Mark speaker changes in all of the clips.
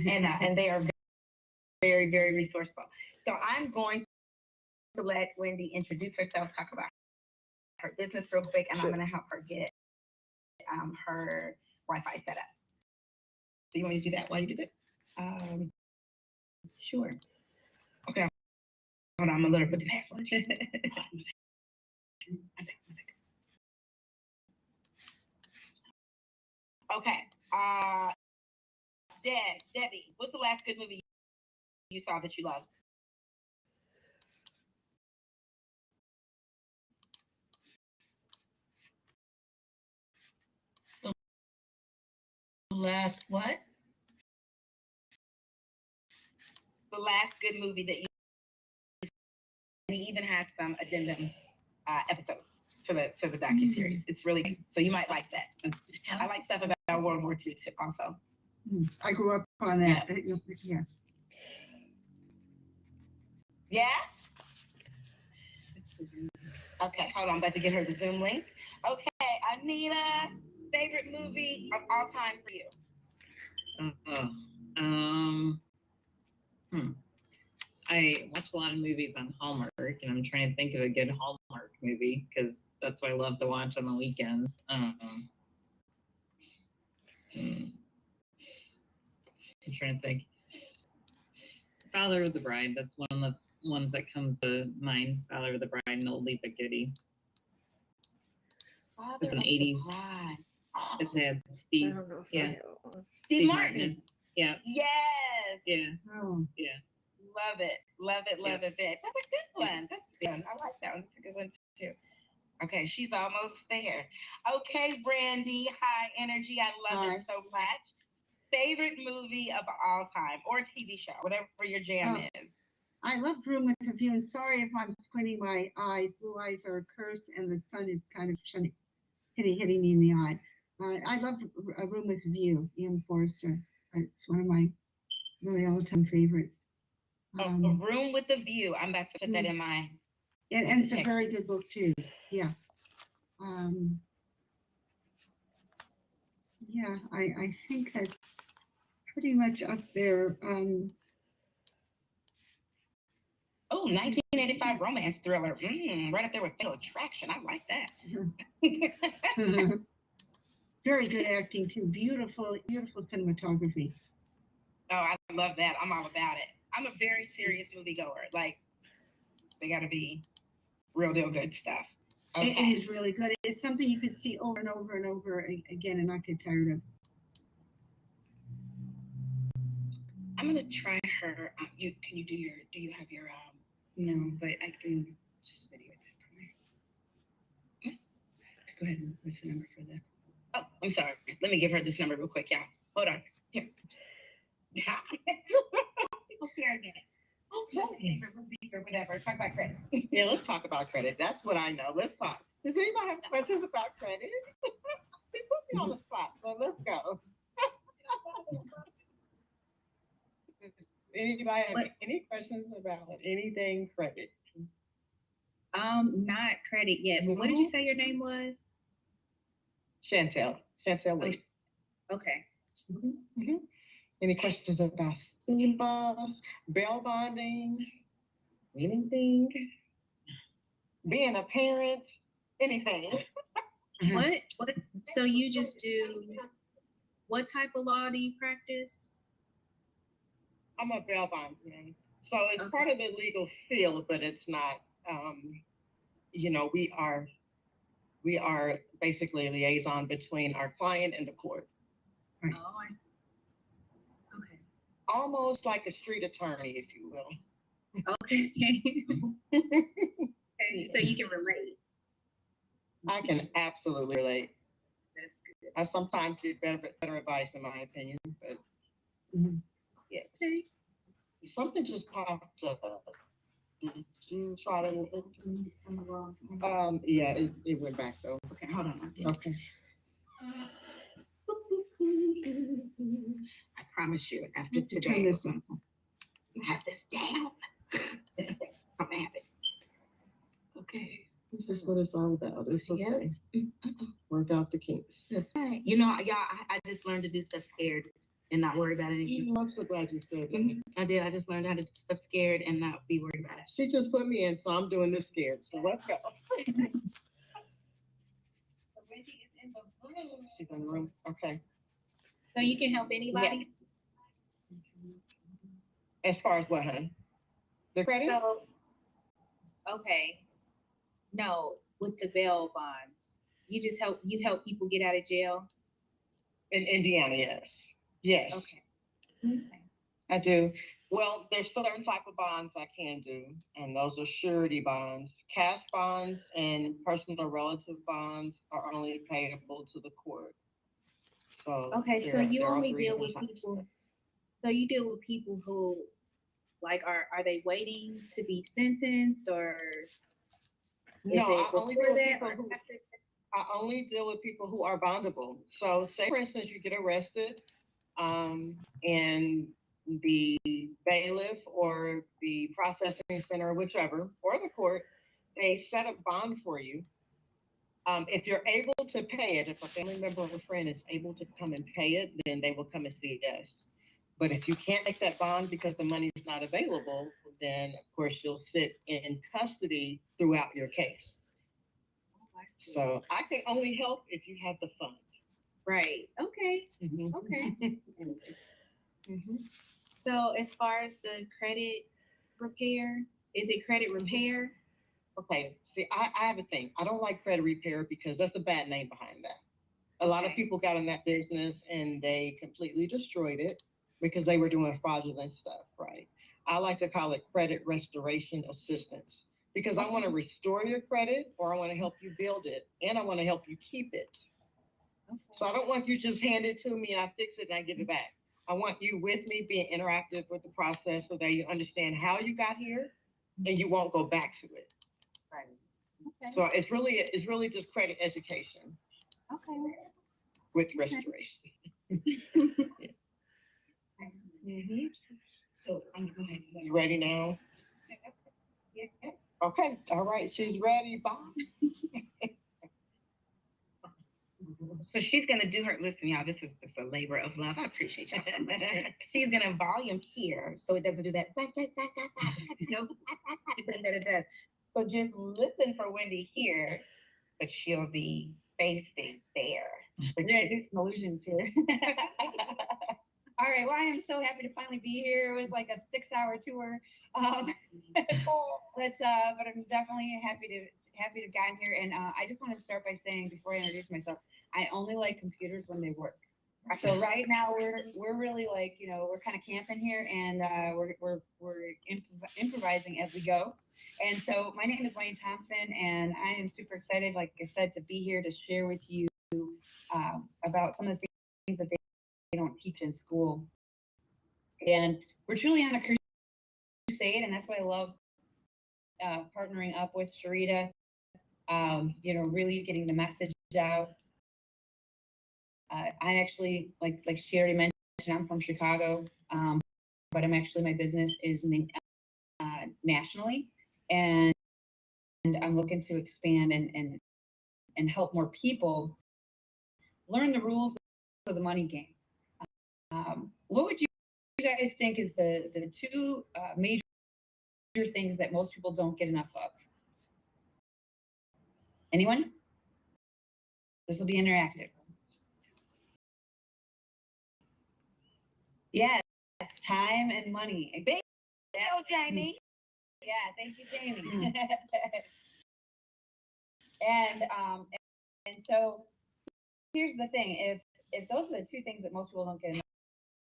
Speaker 1: and they are very, very resourceful. So I'm going to let Wendy introduce herself, talk about her business real quick, and I'm going to help her get her Wi-Fi set up. So you want me to do that while you do it? Sure. Okay. Hold on, I'm a little bit past one. Okay. Debbie, what's the last good movie you saw that you loved? The last what? The last good movie that you, and he even has some addendum episodes to the docuseries. It's really good. So you might like that. I like stuff about World War II too, also.
Speaker 2: I grew up on that.
Speaker 1: Yeah. Yeah? Okay, hold on. I'm about to get her the Zoom link. Okay, Anita, favorite movie of all time for you?
Speaker 3: I watch a lot of movies on Hallmark, and I'm trying to think of a good Hallmark movie because that's what I love to watch on the weekends. I'm trying to think. Father of the Bride. That's one of the ones that comes to mind. Father of the Bride and Oldie but Goodie. It's an 80s. It had Steve. Yeah.
Speaker 1: Steve Martin.
Speaker 3: Yeah.
Speaker 1: Yes.
Speaker 3: Yeah.
Speaker 2: Oh.
Speaker 1: Yeah. Love it. Love it. Love it. That's a good one. That's good. I like that one. That's a good one too. Okay, she's almost there. Okay, Brandy, high energy. I love it so much. Favorite movie of all time or TV show, whatever your jam is.
Speaker 2: I love Room with a View, and sorry if I'm squinting my eyes. Blue eyes are a curse, and the sun is kind of hitting me in the eye. I love A Room with a View, Ian Forster. It's one of my really all-time favorites.
Speaker 1: A Room with a View. I'm about to put that in my...
Speaker 2: And it's a very good book, too. Yeah. Yeah, I think that's pretty much up there.
Speaker 1: 1985 romance thriller. Right up there with Fatal Attraction. I like that.
Speaker 2: Very good acting, too. Beautiful, beautiful cinematography.
Speaker 1: Oh, I love that. I'm all about it. I'm a very serious moviegoer. Like, they got to be real good stuff. Okay.
Speaker 2: It is really good. It's something you could see over and over and over again and not get tired of.
Speaker 1: I'm gonna try her. Do you have your No, but I can just video it. Go ahead. What's the number for that? Oh, I'm sorry. Let me give her this number real quick. Yeah. Hold on. Here. Okay, I get it. Okay. Or whatever. Talk about credit.
Speaker 4: Yeah, let's talk about credit. That's what I know. Let's talk. Does anybody have questions about credit? They put me on the spot, so let's go. Anybody have any questions about anything credit?
Speaker 5: Not credit yet, but what did you say your name was?
Speaker 4: Chantel Lee.
Speaker 5: Okay.
Speaker 4: Any questions about student bonds, bail bonding, anything? Being a parent, anything.
Speaker 5: What? So you just do, what type of law do you practice?
Speaker 4: I'm a bail bondsman. So it's part of the legal field, but it's not, we are basically a liaison between our client and the court.
Speaker 5: Right. Oh, I see. Okay.
Speaker 4: Almost like a street attorney, if you will.
Speaker 5: Okay. So you can relate.
Speaker 4: I can absolutely relate.
Speaker 5: That's good.
Speaker 4: I sometimes get better advice, in my opinion, but yeah.
Speaker 5: Okay.
Speaker 4: Something just popped up. Did you try to? Yeah, it went back though.
Speaker 1: Okay, hold on.
Speaker 4: Okay.
Speaker 1: I promise you, after today, you have this down. I'm happy. Okay.
Speaker 4: This is what it's all about. It's okay. Work out the kinks.
Speaker 1: That's right. You know, y'all, I just learned to do stuff scared. and not worry about anything.
Speaker 4: I'm so glad you said that.
Speaker 1: I did. I just learned how to do stuff scared and not be worried about it.
Speaker 4: She just put me in, so I'm doing this scared. So let's go. She's in the room. Okay.
Speaker 5: So you can help anybody?
Speaker 4: As far as what, honey? The credit?
Speaker 5: So, okay. No, with the bail bonds, you help people get out of jail?
Speaker 4: In Indiana, yes. Yes.
Speaker 5: Okay.
Speaker 4: I do. Well, there's certain type of bonds I can do, and those are surety bonds. Cash bonds and personal relative bonds are only payable to the court. So
Speaker 5: Okay, so
Speaker 4: there-
Speaker 5: you
Speaker 4: there are
Speaker 5: only
Speaker 4: three
Speaker 5: deal
Speaker 4: different
Speaker 5: with
Speaker 4: types.
Speaker 5: people, so you deal with people who, like, are they waiting to be sentenced, or is
Speaker 4: No,
Speaker 5: it
Speaker 4: I only
Speaker 5: before
Speaker 4: deal with
Speaker 5: that,
Speaker 4: people
Speaker 5: or
Speaker 4: who
Speaker 5: after that?
Speaker 4: I only deal with people who are bondable. So say for instance, you get arrested, and the bailiff or the processing center, whichever, or the court, they set a bond for you. If you're able to pay it, if a family member or a friend is able to come and pay it, then they will come and see us. But if you can't make that bond because the money is not available, then of course you'll sit in custody throughout your case.
Speaker 5: I see.
Speaker 4: So I can only help if you have the funds.
Speaker 5: Right, okay,
Speaker 4: Mhm.
Speaker 5: okay.
Speaker 4: Mhm.
Speaker 5: So as far as the credit repair, is it credit repair?
Speaker 4: Okay, see, I have a thing. I don't like credit repair because that's a bad name behind that. A lot of
Speaker 5: Okay.
Speaker 4: people got in that business and they completely destroyed it because they were doing fraudulent stuff, right? I like to call it credit restoration assistance because I want to restore your credit, or I want to help you build it, and I want to help you keep it. So I don't want you just hand it to me and I fix it and I give it back. I want you with me, being interactive with the process so that you understand how you got here and you won't go back to it.
Speaker 5: Right. Okay.
Speaker 4: So it's really just credit education
Speaker 5: Okay.
Speaker 4: with restoration. Yes. Mhm. So you ready now? Okay. All right. She's ready. Bye.
Speaker 1: So she's gonna do her. Listen, y'all. This is a labor of love. I appreciate y'all. She's gonna volume here, so it doesn't do that. Nope. That it does. So just listen for Wendy here, but she'll be facing there.
Speaker 6: We're gonna do some illusions here. All right. Well, I am so happy to finally be here. It was like a 6-hour tour. But I'm definitely happy to get here. And I just want to start by saying, before I introduce myself, I only like computers when they work. So right now we're really like, we're kind of camping here, and we're improvising as we go. And so my name is Wayne Thompson, and I am super excited, like I said, to be here to share with you about some of the things that they don't teach in school. And we're truly on a crusade, and that's why I love partnering up with Sharita. Really getting the message out. I actually, like she already mentioned, I'm from Chicago, but my business is nationally, and I'm looking to expand and help more people learn the rules of the money game. What would you guys think is the two major things that most people don't get enough of? Anyone? This will be interactive. Yes, time and money. Big deal, Jamie. Yeah, thank you, Jamie. And so here's the thing: if those are the two things that most people don't get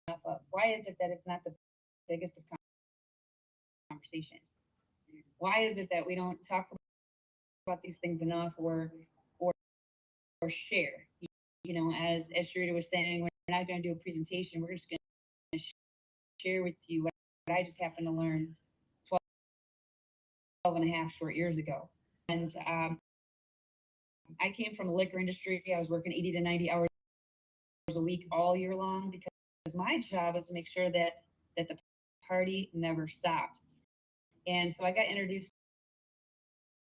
Speaker 6: enough of, why is it that it's not the biggest of conversations? Why is it that we don't talk about these things enough, or share? As Sharita was saying, we're not going to do a presentation. We're just going to share with you what I just happened to learn 12 and a half short years ago. And I came from the liquor industry. I was working 80 to 90 hours a week all year long, because my job is to make sure that the party never stopped. And so I got introduced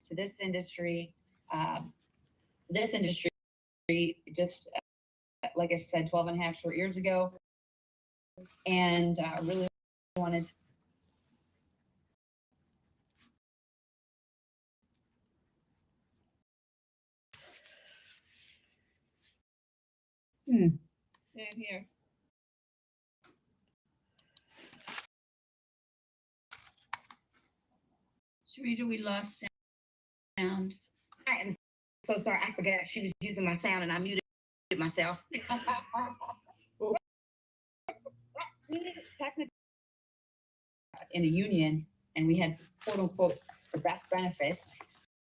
Speaker 6: to this industry. Just like I said, 12 and a half short years ago. and really wanted to.
Speaker 4: And here.
Speaker 1: Sharita, we lost sound. I am so sorry. I forgot she was using my sound and I muted myself.
Speaker 6: Technically, in a union, and we had quote unquote the best benefits.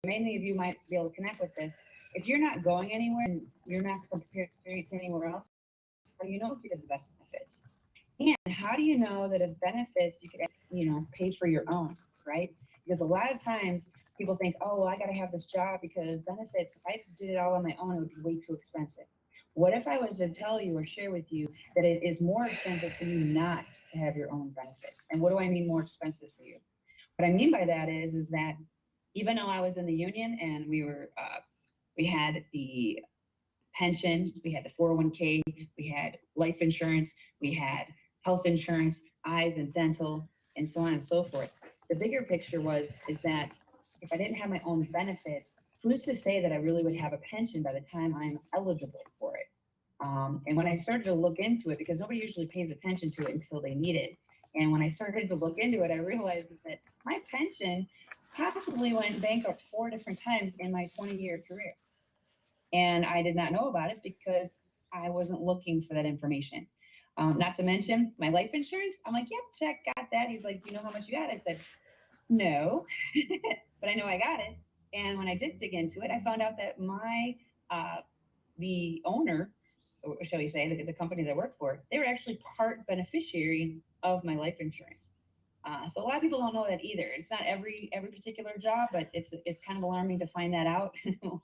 Speaker 6: Many of you might be able to connect with this. If you're not going anywhere and you're not compared to anywhere else, how do you know if you get the best benefits? And how do you know that if benefits you could, pay for your own, right? Because a lot of times people think, oh, well, I got to have this job because benefits, if I did it all on my own, it would be way too expensive. What if I was to tell you or share with you that it is more expensive for you not to have your own benefits? And what do I mean more expensive for you? What I mean by that is that even though I was in the union and we had the pension, we had the 401k, we had life insurance, we had health insurance, eyes and dental, and so on and so forth. The bigger picture is that if I didn't have my own benefits, who's to say that I really would have a pension by the time I'm eligible for it? And when I started to look into it, because nobody usually pays attention to it until they need it. And when I started to look into it, I realized that my pension possibly went bankrupt 4 different times in my 20-year career. And I did not know about it because I wasn't looking for that information. Not to mention my life insurance. I'm like, yep, check, got that. He's like, do you know how much you got? I said, no, but I know I got it. And when I did dig into it, I found out that the owner, or shall we say, the company that I work for, they were actually part beneficiary of my life insurance. So a lot of people don't know that either. It's not every particular job, but it's kind of alarming to find that out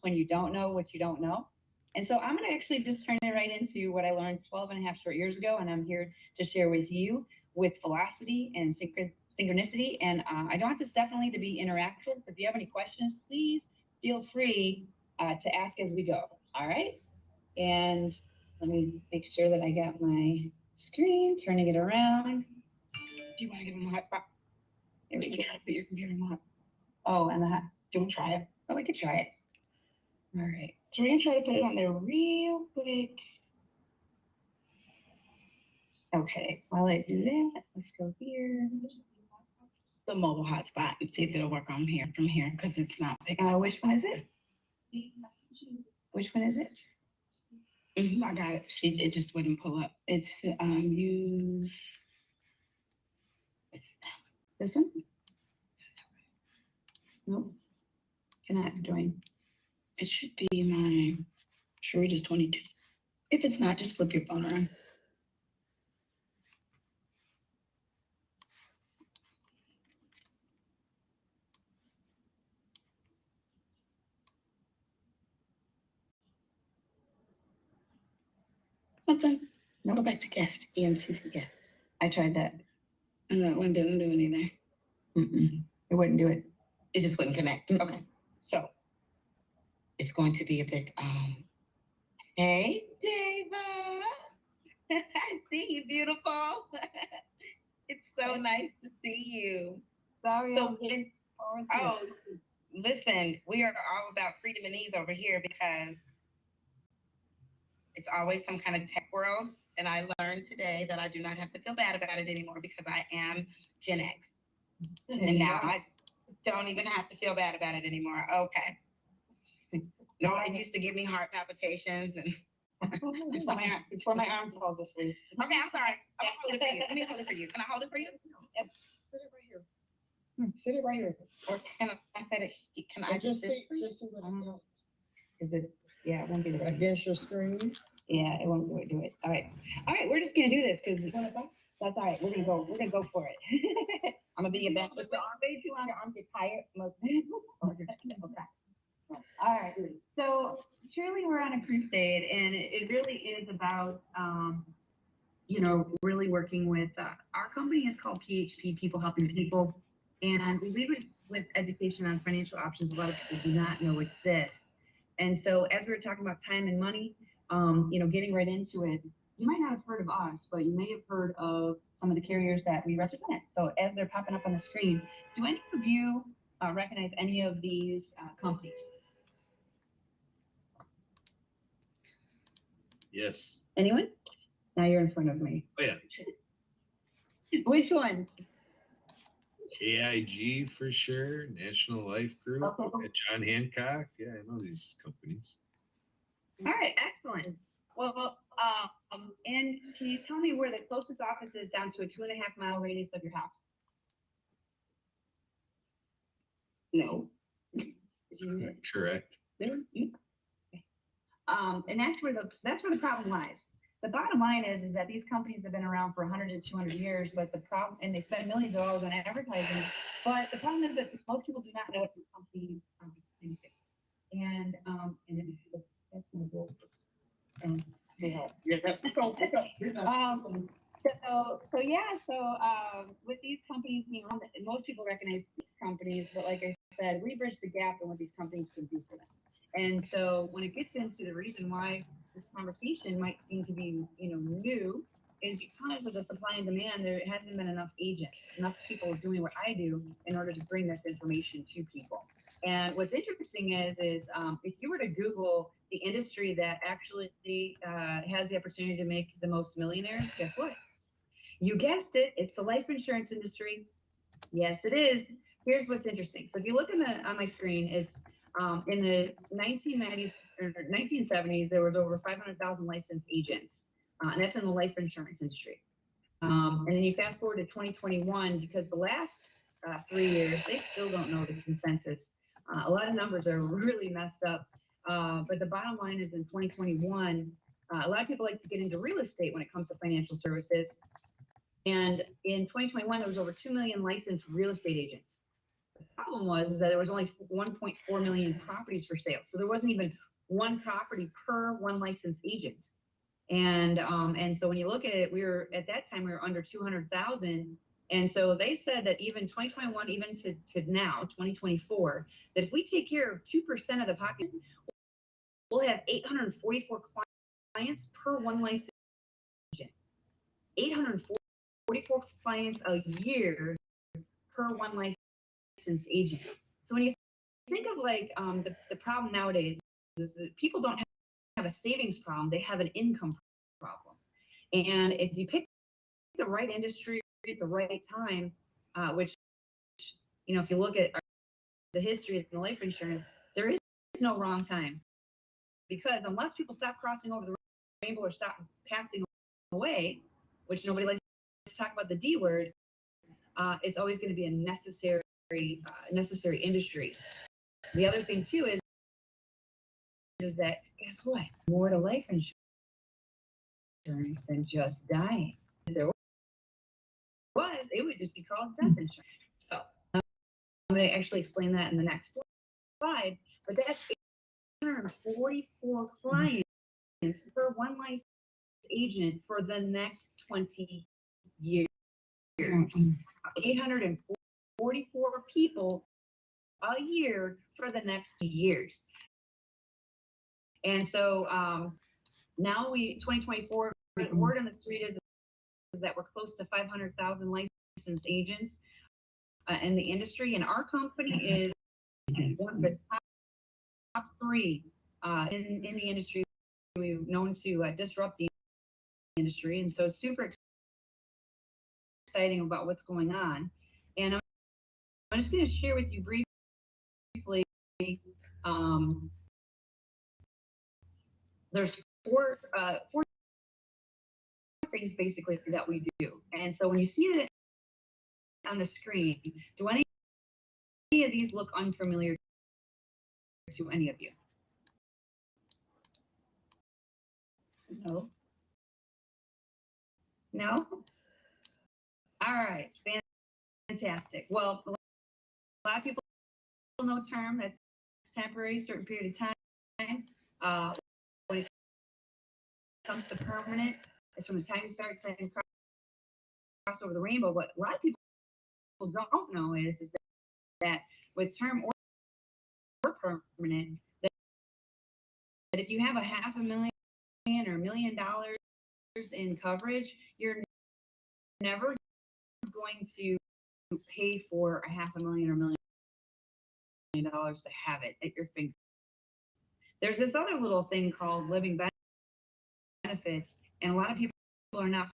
Speaker 6: when you don't know what you don't know. And so I'm going to actually just turn it right into what I learned 12 and a half short years ago. And I'm here to share with you with velocity and synchronicity. And I want this definitely to be interactive. If you have any questions, please feel free to ask as we go. All right. And let me make sure that I got my screen, turning it around. Do you want to give him a hotspot? Maybe you can try to put your computer in the hotspot. Oh, and the hot. Do you want to try it? Oh, we could try it. All right. So we're gonna try to put it on there real quick. Okay. While I do that, let's go here. The mobile hotspot and see if it'll work on here from here because it's not picking. Which one is it? Which one is it? I got it. It just wouldn't pull up. It's use. This one? Nope. Cannot join. It should be my Sharita's 22. If it's not, just flip your phone around. Nothing. No, go back to guest. EMCC guest. I tried that. And that one didn't do it either. It wouldn't do it. It just wouldn't connect. Okay. So it's going to be a bit, hey, Dava. I see you, beautiful. It's so nice to see you. Sorry.
Speaker 1: So, listen, we are all about freedom and ease over here because it's always some kind of tech world. And I learned today that I do not have to feel bad about it anymore because I am Gen X. And now I just don't even have to feel bad about it anymore. Okay. No, it used to give me heart palpitations and before my arm falls asleep. Okay, I'm sorry. I'm gonna hold it for you. Let me hold it for you. Can I hold it for you? Yep. Sit it right here. Sit it right here. Or can I set it? Can I just sit for you? Is it? Yeah, it won't be the
Speaker 4: Against your screen.
Speaker 1: Yeah, it won't do it. All right. We're just gonna do this because that's all right. We're gonna go for it. I'm gonna be a back with the arm way too long. Your arm get tired. Okay. All right. So truly, we're on a crusade, and it really is about really working with our company is called PHP, People Helping People, and we lead with education on financial options a lot of people do not know exist. And so as we were talking about time and money, getting right into it,
Speaker 6: you might not have heard of us, but you may have heard of some of the carriers that we represent. So as they're popping up on the screen, do any of you recognize any of these companies?
Speaker 7: Yes.
Speaker 6: Anyone? Now you're in front of me.
Speaker 7: Oh yeah.
Speaker 6: Which ones?
Speaker 7: AIG for sure. National Life Group.
Speaker 6: Okay.
Speaker 7: John Hancock. Yeah, I know these companies.
Speaker 6: All right, excellent. Well, and can you tell me where the closest office is down to a 2.5 mile radius of your house? No.
Speaker 7: Correct.
Speaker 6: And that's where the problem lies. The bottom line is that these companies have been around for 100 to 200 years, but the problem, and they spend millions of dollars on advertising, but the problem is that most people do not know what these companies do. And that's my goal. With these companies being on, most people recognize these companies, but like I said, we bridge the gap in what these companies can do for them. And so when it gets into the reason why this conversation might seem to be, new, is because of the supply and demand. There hasn't been enough agents, enough people doing what I do in order to bring this information to people. And what's interesting is if you were to Google the industry that actually has the opportunity to make the most millionaires, guess what? You guessed it, it's the life insurance industry. Yes, it is. Here's what's interesting. So if you look on my screen, it's in the 1990s or 1970s, there was over 500,000 licensed agents, and that's in the life insurance industry. And then you fast forward to 2021, because the last 3 years, they still don't know the consensus. A lot of numbers are really messed up. But the bottom line is in 2021, a lot of people like to get into real estate when it comes to financial services. And in 2021, there was over 2 million licensed real estate agents. The problem was that there was only 1.4 million properties for sale. So there wasn't even one property per one licensed agent. And so when you look at it, at that time we were under 200,000. And so they said that even 2021, even to now, 2024, that if we take care of 2% of the population, we'll have 844 clients per one licensed agent. 844 clients a year per one licensed agent. So when you think of like the problem nowadays is that people don't have a savings problem, they have an income problem. And if you pick the right industry at the right time, which, if you look at the history of the life insurance, there is no wrong time. Because unless people stop crossing over the rainbow or stop passing away, which nobody likes to talk about the D word, it's always going to be a necessary industry. The other thing too is that, guess what? More to life insurance than just dying. If there was, it would just be called death insurance. So I'm going to actually explain that in the next slide. But that's 844 clients per one licensed agent for the next 20 years. 844 people a year for the next years. And so now 2024, the word on the street is that we're close to 500,000 licensed agents in the industry. And our company is one of the top three in the industry. We've known to disrupt the industry. And so super exciting about what's going on. And I'm just going to share with you briefly. There's four things basically that we do. And so when you see that on the screen, do any of these look unfamiliar to any of you? No? No? All right, fantastic. Well, a lot of people know term that's temporary, certain period of time. When it comes to permanent, it's from the time you start to cross over the rainbow. What a lot of people don't know is that with term or permanent, that if you have $500,000 or $1 million in coverage, you're never going to pay for a $500,000 or $1 million to have it at your fingertips. There's this other little thing called living benefits, and a lot of people are not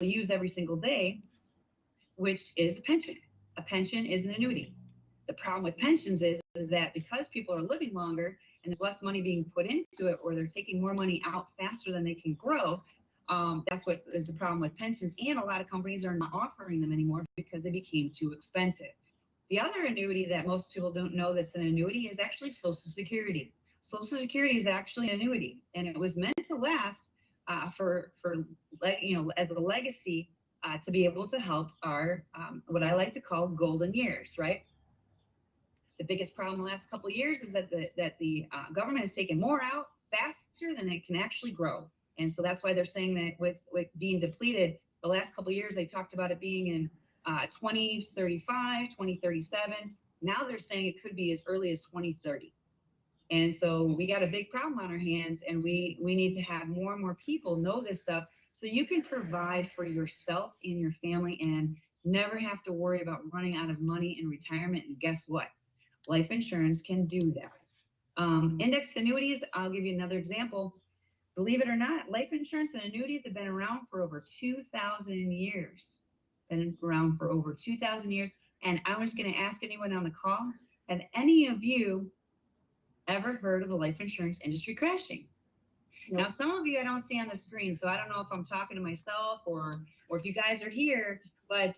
Speaker 6: use every single day, which is a pension. A pension is an annuity. The problem with pensions is that because people are living longer and there's less money being put into it, or they're taking more money out faster than they can grow, that's what is the problem with pensions. And a lot of companies are not offering them anymore because they became too expensive. The other annuity that most people don't know that's an annuity is actually Social Security. Social Security is actually an annuity, and it was meant to last for as a legacy to be able to help our what I like to call golden years, right? The biggest problem the last couple of years is that the government has taken more out faster than it can actually grow, and so that's why they're saying that with being depleted, the last couple of years they talked about it being in 2035, 2037. Now they're saying it could be as early as 2030. And so we got a big problem on our hands, and we need to have more and more people know this stuff so you can provide for yourself and your family and never have to worry about running out of money in retirement. And guess what? Life insurance can do that. Index annuities, I'll give you another example. Believe it or not, life insurance and annuities have been around for over 2,000 years. Been around for over 2,000 years. And I was going to ask anyone on the call, have any of you ever heard of the life insurance industry crashing? Nope. Now, some of you I don't see on the screen, so I don't know if I'm talking to myself or if you guys are here, but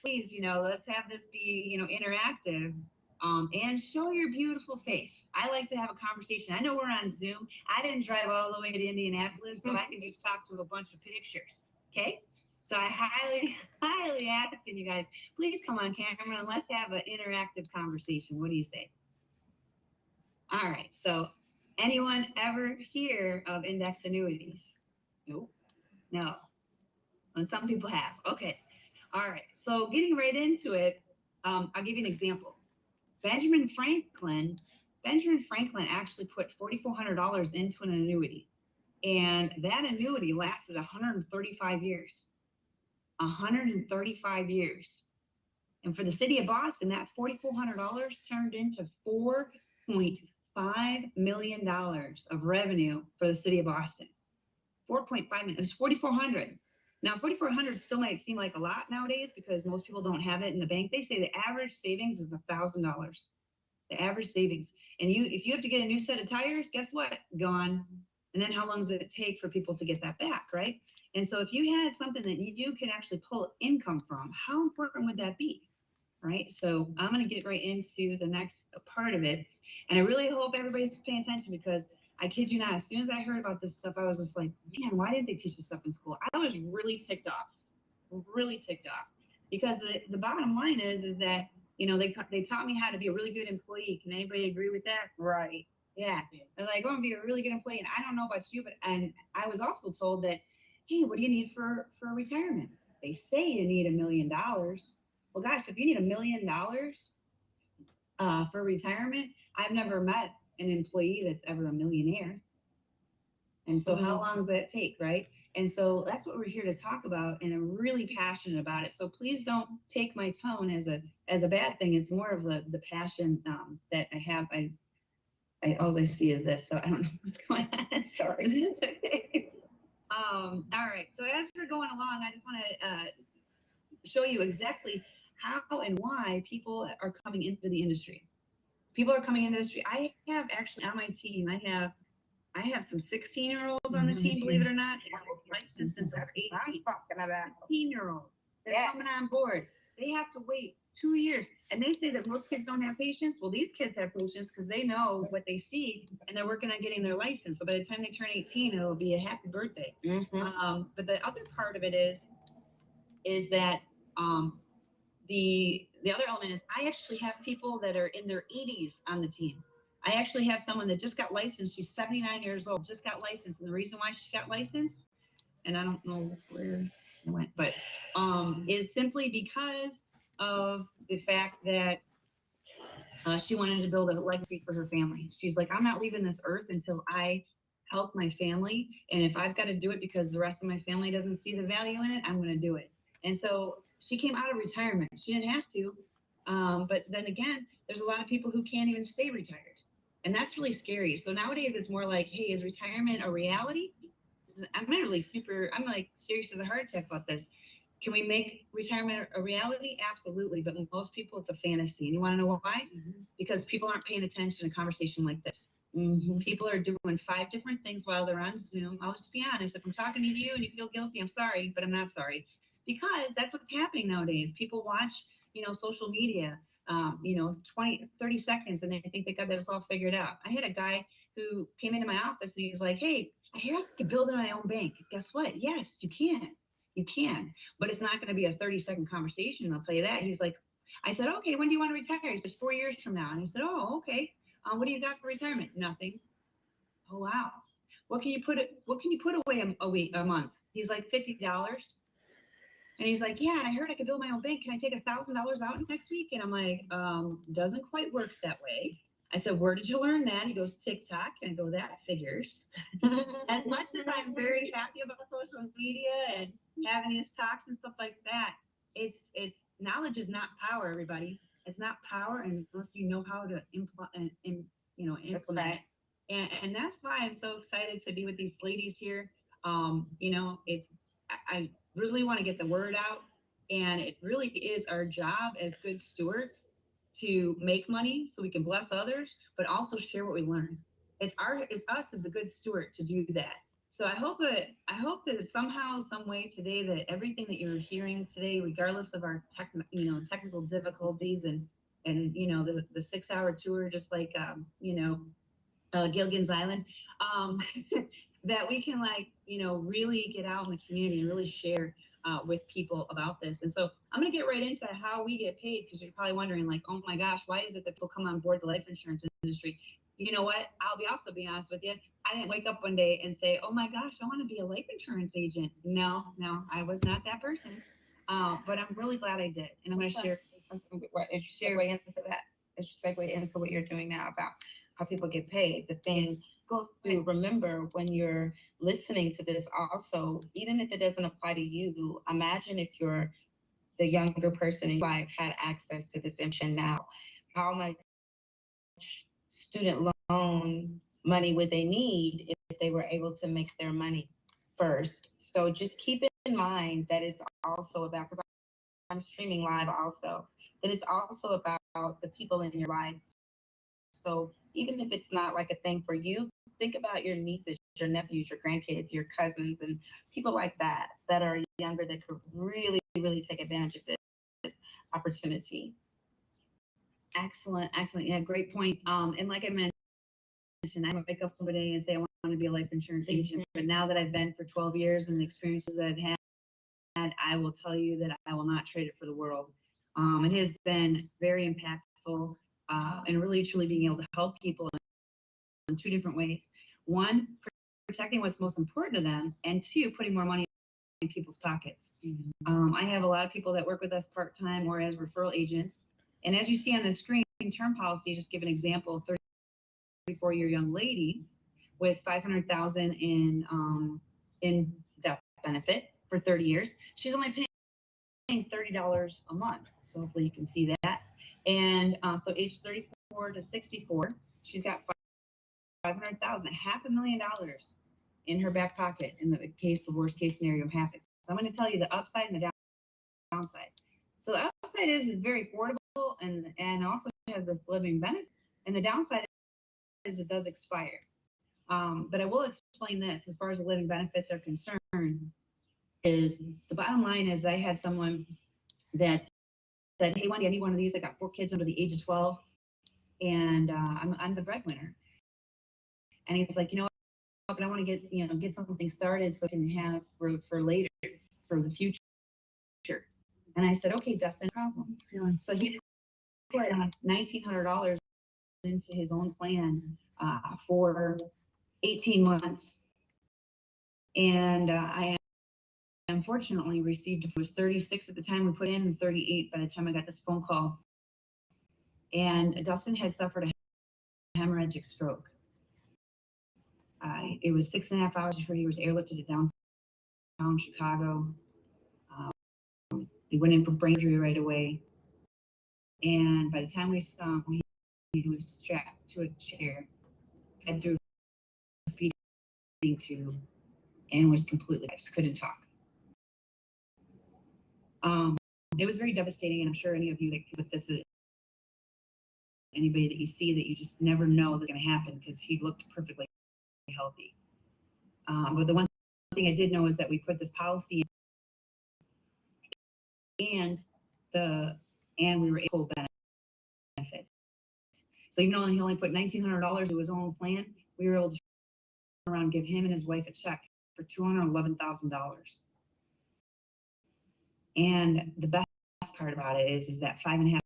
Speaker 6: please, let's have this be, interactive, and show your beautiful face. I like to have a conversation. I know we're on Zoom. I didn't drive all the way to Indianapolis, so I can just talk to a bunch of pictures, okay? So I highly ask you guys, please come on camera and let's have an interactive conversation. What do you say? All right, so anyone ever hear of index annuities? Nope. No. And some people have. Okay. All right. So getting right into it, I'll give you an example. Benjamin Franklin actually put $4,400 into an annuity, and that annuity lasted 135 years. 135 years. And for the city of Boston, that $4,400 turned into $4.5 million of revenue for the city of Boston. 4.5 million. It was 4,400. Now, 4,400 still might seem like a lot nowadays because most people don't have it in the bank. They say the average savings is $1,000. The average savings. And if you have to get a new set of tires, guess what? Gone. And then how long does it take for people to get that back, right? And so if you had something that you can actually pull income from, how important would that be? Right? So I'm going to get right into the next part of it. And I really hope everybody's paying attention because I kid you not, as soon as I heard about this stuff, I was just like, man, why didn't they teach this stuff in school? I was really ticked off, because the bottom line is that, they taught me how to be a really good employee. Can anybody agree with that? Right. Yeah. They're like, I want to be a really good employee. And I don't know about you, and I was also told that, hey, what do you need for retirement? They say you need $1 million. Well, gosh, if you need $1 million for retirement, I've never met an employee that's ever a millionaire. And so how long does that take, right? And so that's what we're here to talk about, and I'm really passionate about it. So please don't take my tone as a bad thing. It's more of the passion that I have. All I see is this, so I don't know what's going on. Sorry. All right. So as we're going along, I just want to show you exactly how and why people are coming into the industry. People are coming into the industry. I have actually on my team, I have some 16-year-olds on the team, believe it or not. Licensed since they're 18. I'm talking about 18-year-olds. They're coming on board. They have to wait 2 years. And they say that most kids don't have patience. Well, these kids have patience because they know what they see and they're working on getting their license. So by the time they turn 18, it'll be a happy birthday. But the other part of it is that the other element is I actually have people that are in their 80s on the team. I actually have someone that just got licensed. She's 79 years old, just got licensed. And the reason why she got licensed, and I don't know where it went, but is simply because of the fact that she wanted to build a legacy for her family. She's like, I'm not leaving this earth until I help my family. And if I've got to do it because the rest of my family doesn't see the value in it, I'm going to do it. And so she came out of retirement. She didn't have to. But then again, there's a lot of people who can't even stay retired. And that's really scary. So nowadays it's more like, hey, is retirement a reality? I'm like serious as a heart attack about this. Can we make retirement a reality? Absolutely. But most people, it's a fantasy. And you want to know why? Because people aren't paying attention to a conversation like this. People are doing 5 different things while they're on Zoom. I'll just be honest. If I'm talking to you and you feel guilty, I'm sorry, but I'm not sorry. Because that's what's happening nowadays. People watch, social media, 20, 30 seconds, and they think they got this all figured out. I had a guy who came into my office and he's like, hey, I hear I can build my own bank. Guess what? Yes, you can. You can. But it's not going to be a 30-second conversation. I'll tell you that. He's like, I said, okay, when do you want to retire? He says, 4 years from now. And I said, oh, okay. What do you got for retirement? Nothing. Oh, wow. What can you put away a month? He's like, $50. And he's like, yeah, I heard I could build my own bank. Can I take $1,000 out next week? And I'm like, doesn't quite work that way. I said, where did you learn that? He goes, TikTok. And I go, that figures. As much as I'm very happy about social media and having these talks and stuff like that, it's knowledge is not power, everybody. It's not power unless you know how to implement it. And that's why I'm so excited to be with these ladies here. I really want to get the word out, and it really is our job as good stewards to make money so we can bless others, but also share what we learn. It's us as a good steward to do that. So I hope that somehow, some way today, that everything that you're hearing today, regardless of our technical difficulties and the 6-hour tour, just like Gilligan's Island, that we can really get out in the community and really share with people about this. And so I'm going to get right into how we get paid, because you're probably wondering, like, oh my gosh, why is it that people come on board the life insurance industry? You know what? I'll be honest with you. I didn't wake up one day and say, oh my gosh, I want to be a life insurance agent. No, I was not that person. But I'm really glad I did. And I'm going to share.
Speaker 1: As you segue into what you're doing now about how people get paid, the thing go through, remember when you're listening to this also, even if it doesn't apply to you, imagine if you're the younger person and you had access to this information now, how much student loan money would they need if they were able to make their money first? So just keep in mind that it's also about, because I'm streaming live also, that it's also about the people in your lives. So even if it's not like a thing for you, think about your nieces, your nephews, your grandkids, your cousins, and people like that are younger that could really, really take advantage of this opportunity.
Speaker 6: Excellent. Yeah, great point. And like I mentioned, I would wake up one day and say I want to be a life insurance agent. But now that I've been for 12 years and the experiences that I've had, I will tell you that I will not trade it for the world. It has been very impactful and really truly being able to help people in 2 different ways. 1, protecting what's most important to them, and 2, putting more money in people's pockets. I have a lot of people that work with us part-time or as referral agents. And as you see on the screen, term policy, just give an example, 34-year young lady with $500,000 in death benefit for 30 years. She's only paying $30 a month. So hopefully you can see that. And so age 34 to 64, she's got $500,000, $500,000 in her back pocket in the worst case scenario happens. So I'm going to tell you the upside and the downside. So the upside is it's very affordable and also has the living benefit. And the downside is it does expire. But I will explain this as far as the living benefits are concerned. Is the bottom line is I had someone that said, hey, Wendy, I need one of these. I got 4 kids under the age of 12, and I'm the breadwinner. And he was like, but I want to get something started so I can have for later, for the future. And I said, okay, Dustin, no problem. So he put $1,900 into his own plan for 18 months. And I unfortunately received, it was 36 at the time we put in and 38 by the time I got this phone call. And Dustin had suffered a hemorrhagic stroke. It was 6.5 hours before he was airlifted to downtown Chicago. They went in for brain injury right away. And by the time we saw him, he was strapped to a chair, head through a feeding tube, and was completely couldn't talk. It was very devastating, and I'm sure any of you that with this, anybody that you see that you just never know that's going to happen because he looked perfectly healthy. But the one thing I did know is that we put this policy in, and we were able to benefits. So even though he only put $1,900 to his own plan, we were able to turn around and give him and his wife a check for $211,000. And the best part about it is that 5.5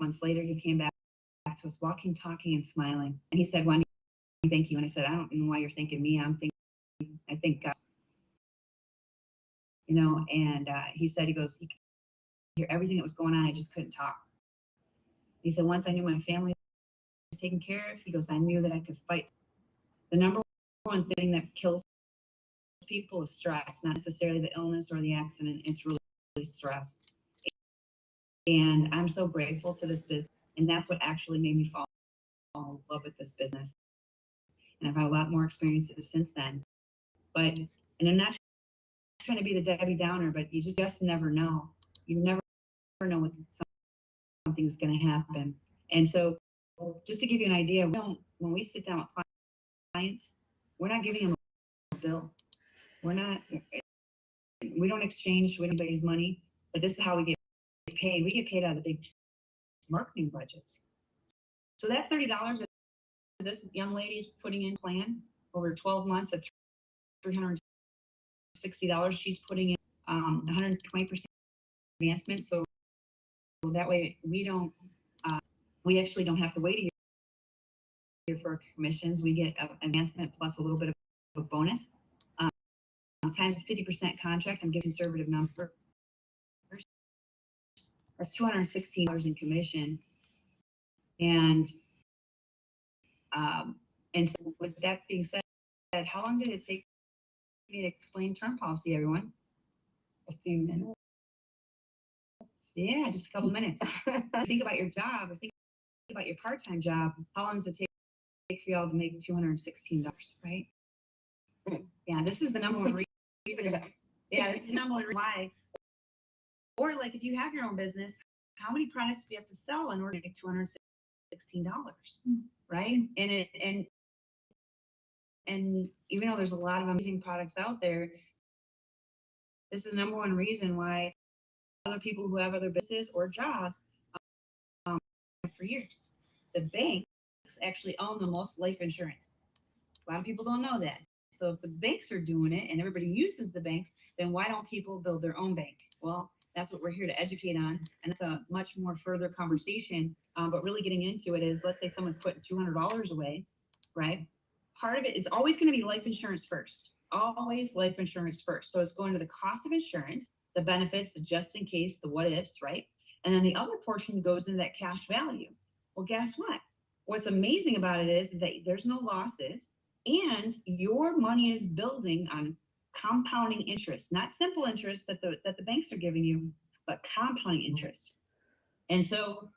Speaker 6: months later, he came back to us walking, talking, and smiling. And he said, "Wendy, thank you." And I said, "I don't know why you're thanking me. I think God." You know, and he said, he goes, he could hear everything that was going on. I just couldn't talk. He said, once I knew my family was taken care of, he goes, I knew that I could fight. The number one thing that kills people is stress, not necessarily the illness or the accident. It's really stress. And I'm so grateful to this business. And that's what actually made me fall in love with this business. And I've had a lot more experiences since then. But, and I'm not trying to be the Debbie Downer, but you just never know. You never know when something's going to happen. And so just to give you an idea, when we sit down with clients, we're not giving them a bill. We don't exchange with anybody's money, but this is how we get paid. We get paid out of the big marketing budgets. So that $30 that this young lady's putting in plan over 12 months at $360, she's putting in 120% advancement. So that way we actually don't have to wait a year for commissions. We get an advancement plus a little bit of a bonus. Times 50% contract, I'm giving conservative number. That's $216 in commission. And so with that being said, how long did it take me to explain term policy, everyone? A few minutes. Yeah, just a couple minutes. Think about your job, or think about your part-time job. How long does it take for y'all to make $216, right? Yeah, this is the number one reason. Yeah, this is the number one reason why. Or like if you have your own business, how many products do you have to sell in order to make $216, right? And even though there's a lot of amazing products out there, this is the number one reason why other people who have other businesses or jobs for years. The banks actually own the most life insurance. A lot of people don't know that. So if the banks are doing it and everybody uses the banks, then why don't people build their own bank? Well, that's what we're here to educate on. And it's a much more further conversation. But really getting into it is, let's say someone's putting $200 away, right? Part of it is always going to be life insurance first. Always life insurance first. So it's going to the cost of insurance, the benefits, the just in case, the what ifs, right? And then the other portion goes into that cash value. Well, guess what? What's amazing about it is that there's no losses, and your money is building on compounding interest, not simple interest that the banks are giving you, but compounding interest. And so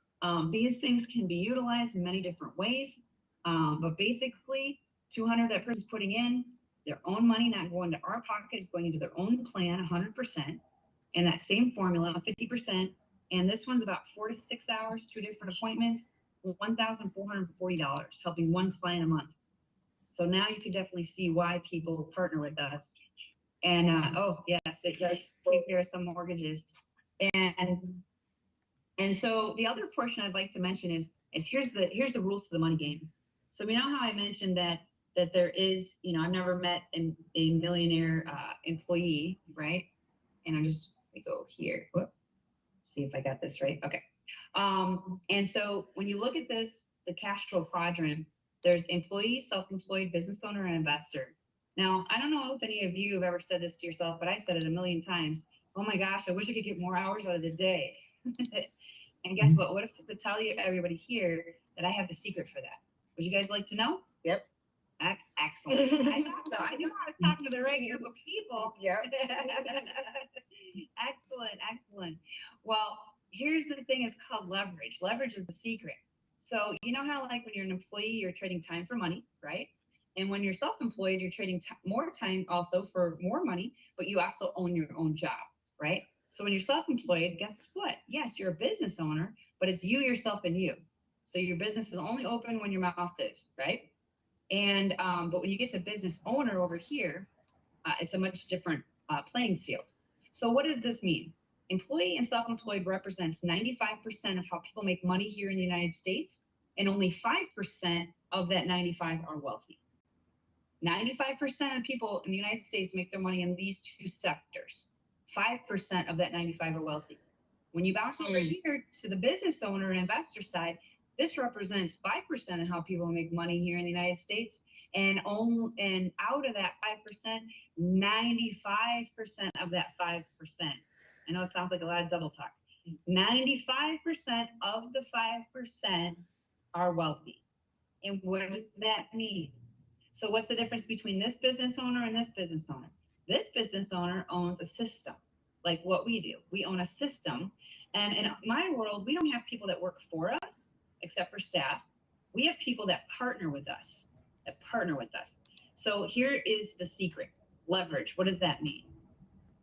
Speaker 6: these things can be utilized in many different ways. But basically, 200 that person's putting in their own money, not going to our pocket, it's going into their own plan, 100%. And that same formula, 50%. And this one's about 4 to 6 hours, 2 different appointments, $1,440, helping one client a month. So now you can definitely see why people partner with us. And oh yes, it does take care of some mortgages. And so the other portion I'd like to mention is here's the rules to the money game. So we know how I mentioned that there is, I've never met a millionaire employee, right? And let me go here. Whoop. See if I got this right. Okay. And so when you look at this, the cash flow quadrant, there's employee, self-employed, business owner, and investor. Now, I don't know if any of you have ever said this to yourself, but I said it a million times. Oh my gosh, I wish I could get more hours out of the day. And guess what? What if I was to tell you, everybody here, that I have the secret for that? Would you guys like to know?
Speaker 4: Yep.
Speaker 6: Excellent. I thought so. I knew how to talk to the regular people.
Speaker 1: Yep.
Speaker 6: Excellent, excellent. Well, here's the thing, it's called leverage. Leverage is the secret. So you know how like when you're an employee, you're trading time for money, right? And when you're self-employed, you're trading more time also for more money, but you also own your own job, right? So when you're self-employed, guess what? Yes, you're a business owner, but it's you, yourself, and you. So your business is only open when your mouth is, right? And but when you get to business owner over here, it's a much different playing field. So what does this mean? Employee and self-employed represents 95% of how people make money here in the United States, and only 5% of that 95 are wealthy. 95% of people in the United States make their money in these two sectors. 5% of that 95 are wealthy. When you bounce over here to the business owner and investor side, this represents 5% of how people make money here in the United States. And out of that 5%, 95% of that 5%. I know it sounds like a lot of double talk. 95% of the 5% are wealthy. And what does that mean? So what's the difference between this business owner and this business owner? This business owner owns a system, like what we do. We own a system. And in my world, we don't have people that work for us, except for staff. We have people that partner with us, So here is the secret, leverage. What does that mean?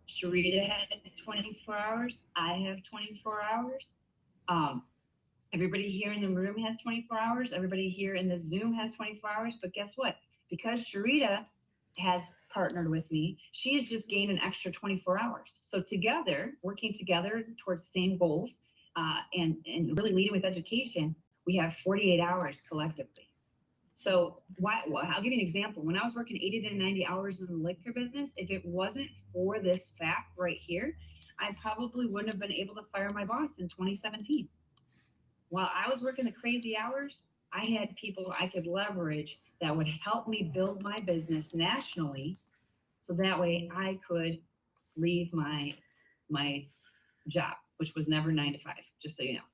Speaker 6: Sharita has 24 hours. I have 24 hours. Everybody here in the room has 24 hours. Everybody here in the Zoom has 24 hours. But guess what? Because Sharita has partnered with me, she has just gained an extra 24 hours. So together, working together towards the same goals and really leading with education, we have 48 hours collectively. So I'll give you an example. When I was working 80 to 90 hours in the liquor business, if it wasn't for this fact right here, I probably wouldn't have been able to fire my boss in 2017. While I was working the crazy hours, I had people I could leverage that would help me build my business nationally. So that way I could leave my job, which was never 9 to 5, just so you know.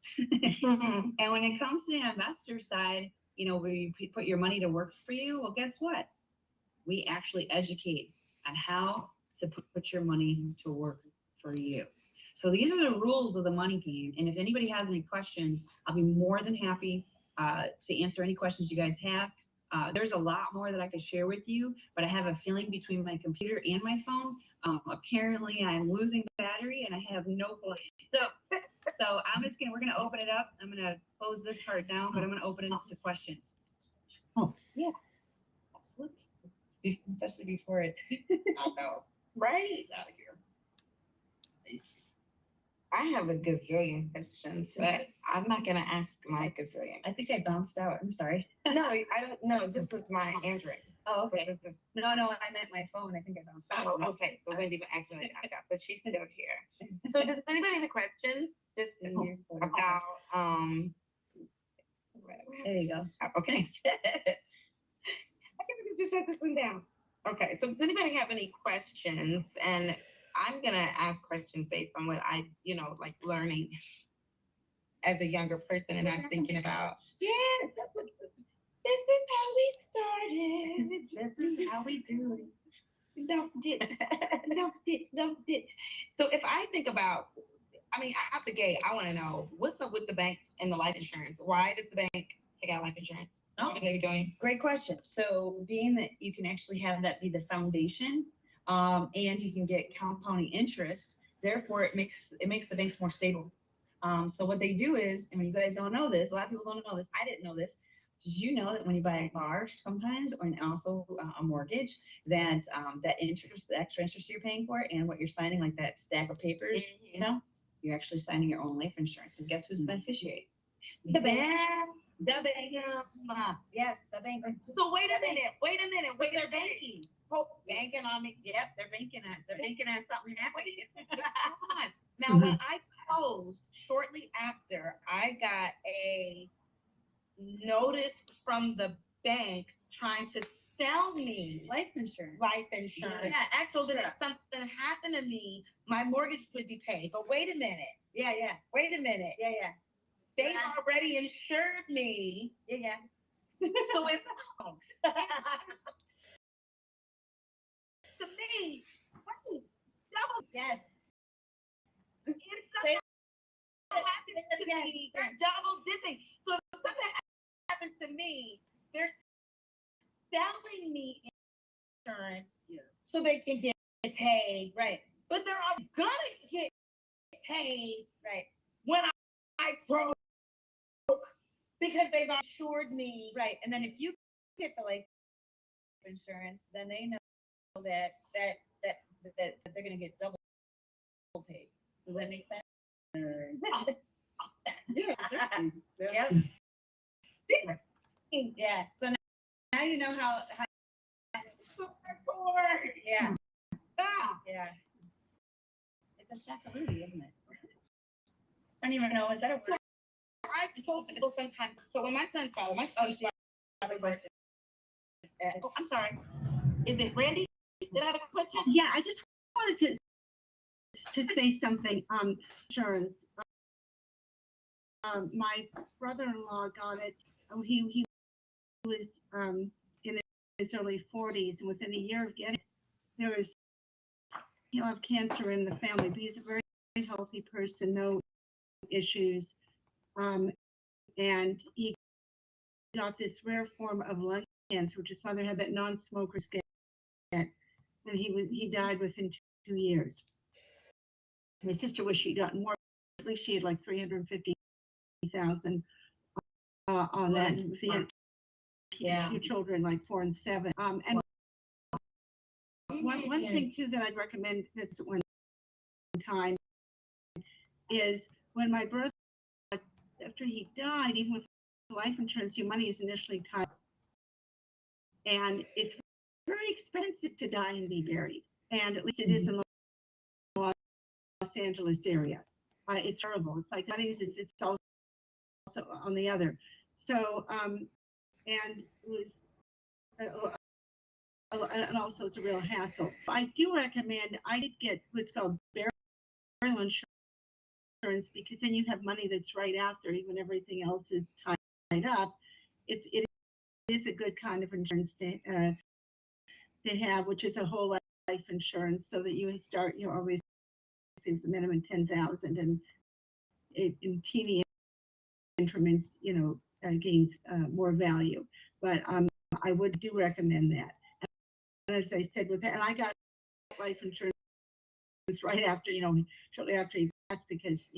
Speaker 6: And when it comes to the investor side, you know, where you put your money to work for you, well, guess what? We actually educate on how to put your money to work for you. So these are the rules of the money game. And if anybody has any questions, I'll be more than happy to answer any questions you guys have. There's a lot more that I could share with you, but I have a feeling between my computer and my phone, apparently I'm losing battery and I have no clue. So we're gonna open it up. I'm gonna close this part down, but I'm gonna open it up to questions.
Speaker 2: Oh.
Speaker 6: Yeah, absolutely. Especially before it.
Speaker 1: I know.
Speaker 6: Right? It's out of here.
Speaker 1: I have a gazillion questions, but I'm not gonna ask my gazillion.
Speaker 6: I think I bounced out. I'm sorry.
Speaker 1: No, I don't know. This was my Android.
Speaker 6: Oh, okay.
Speaker 1: So this is,
Speaker 6: No, I meant my phone. I think I bounced out.
Speaker 1: oh, okay. So Wendy accidentally knocked out, but she's still here. So does anybody have any questions? Just about
Speaker 6: There you go.
Speaker 1: okay. I guess we just set this one down. Okay. So does anybody have any questions? And I'm gonna ask questions based on what I, like learning as a younger person, and I'm thinking about, this is how we started. This is how we do it. Don't ditch. So if I think about, out the gate, I want to know what's up with the banks and the life insurance. Why does the bank take out life insurance? What are they doing?
Speaker 6: Great question. So being that you can actually have that be the foundation, and you can get compounding interest, therefore it makes the banks more stable. So what they do is, and when you guys don't know this, a lot of people don't know this, I didn't know this. Did you know that when you buy a car sometimes, or also a mortgage, that that interest, the extra interest you're paying for it, and what you're signing, like that stack of papers, you're actually signing your own life insurance. And guess who's the beneficiary? The bank. The bank. Yes, the bank.
Speaker 1: So wait a minute.
Speaker 6: They're banking.
Speaker 1: Oh, banking on me.
Speaker 6: Yep, they're banking on something happening.
Speaker 1: Now, when I closed shortly after, I got a notice from the bank trying to sell me
Speaker 6: Life insurance.
Speaker 1: Yeah, actually, if something happened to me, my mortgage would be paid. But wait a minute.
Speaker 6: Yeah.
Speaker 1: Wait a minute.
Speaker 6: Yeah.
Speaker 1: They already insured me
Speaker 6: Yeah.
Speaker 1: So if to me, right, double
Speaker 6: Yes.
Speaker 1: if something happens to me, they're double dipping. So if something happens to me, they're selling me insurance so they can get paid.
Speaker 6: Right.
Speaker 1: But they're all gonna get paid
Speaker 6: Right.
Speaker 1: when I broke because they've assured me.
Speaker 6: Right. And then if you get the life insurance, then they know that they're going to get double paid. Does that make sense?
Speaker 4: Yeah.
Speaker 6: Yep. Yeah. So now you know how yeah. Yeah. It's a shakaluti, isn't it? I don't even know. Is that a word?
Speaker 1: I told people sometimes. So when my son followed, my son's oh, I'm sorry. Is it Randy? Did I have a question?
Speaker 2: Yeah, I just wanted to say something. Insurance. My brother-in-law got it. He was in his early 40s, and within a year of getting it, there was he'll have cancer in the family, but he's a very, very healthy person, no issues. And he got this rare form of lung cancer, which his mother had that non-smoker skin, and he died within 2 years. My sister wished she'd gotten more. At least she had like 350,000 on that. And he had two children, like 4 and 7. And one thing too that I'd recommend this at one time is when my brother, after he died, even with life insurance, your money is initially tied, and it's very expensive to die and be buried. And at least it is in the Los Angeles area. It's terrible. It's like money is it's also on the other. So and it was and also it's a real hassle. I do recommend. I did get what's called burial insurance because then you have money that's right after, even everything else is tied up. It is a good kind of insurance to have, which is a whole life insurance, so that you start, always saves the minimum 10,000, and in teeny increments, gains more value. But I would do recommend that. And as I said with that, and I got life insurance right after, shortly after he passed, because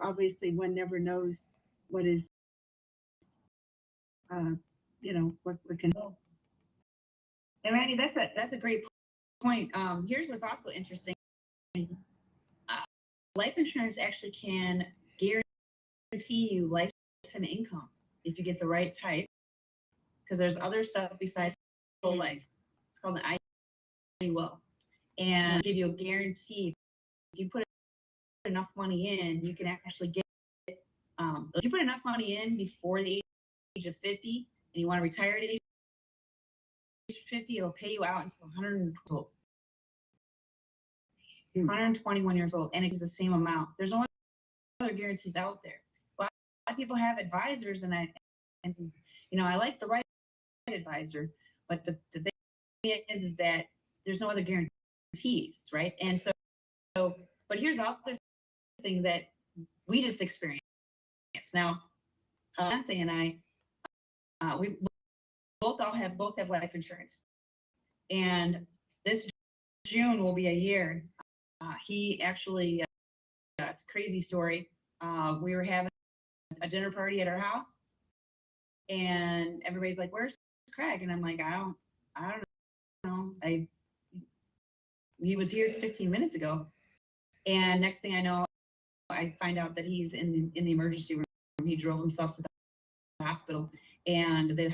Speaker 2: obviously one never knows what is, what can.
Speaker 6: And Randy, that's a great point. Here's what's also interesting. Life insurance actually can guarantee you lifetime income if you get the right type, because there's other stuff besides whole life. It's called an IUL, and give you a guarantee. If you put enough money in, you can actually get. If you put enough money in before the age of 50, and you want to retire at age 50, it'll pay you out until 121 years old, and it's the same amount. There's no other guarantees out there. A lot of people have advisors, and I like the right advisor, but the thing is that there's no other guarantees, right? And so but here's the other thing that we just experienced. Now, Nancy and I, we both have life insurance, and this June will be a year. He actually, it's a crazy story. We were having a dinner party at our house, and everybody's like, "Where's Craig?" And I'm like, I don't know. He was here 15 minutes ago, and next thing I know, I find out that he's in the emergency room. He drove himself to the hospital, and the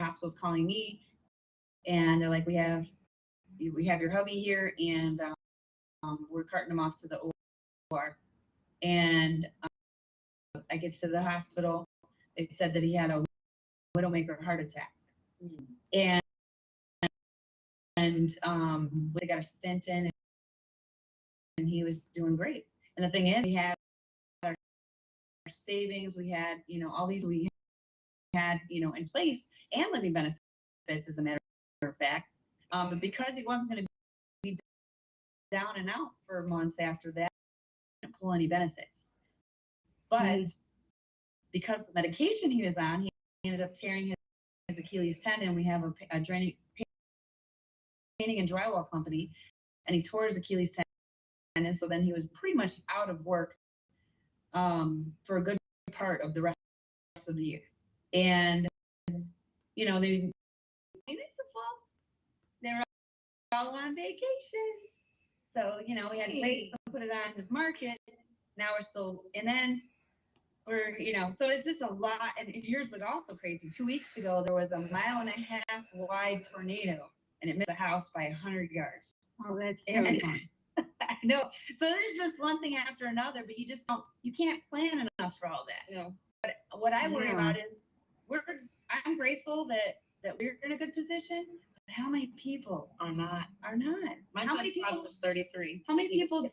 Speaker 6: hospital's calling me, and they're like, "We have your hubby here, and we're carting him off to the OR." And I get to the hospital. They said that he had a widowmaker heart attack, and they got a stent in, and he was doing great. And the thing is, we had our savings, we had all these, we had, in place, and living benefits, as a matter of fact. But because he wasn't going to be down and out for months after that, he didn't pull any benefits. But because of the medication he was on, he ended up tearing his Achilles tendon. We have a painting and drywall company, and he tore his Achilles tendon. So then he was pretty much out of work for a good part of the rest of the year. And they were all on vacation. So, we had to wait to put it on the market. Now we're still, and then so it's just a lot. And yours was also crazy. 2 weeks ago, there was a 1.5 mile wide tornado, and it missed the house by 100 yards.
Speaker 2: Oh, that's terrifying.
Speaker 6: I know. So there's just one thing after another, but you can't plan enough for all that.
Speaker 1: No.
Speaker 6: But what I worry about is I'm grateful that we're in a good position. But how many people
Speaker 1: Are not.
Speaker 6: How many people?
Speaker 1: Was 33.
Speaker 6: How many people?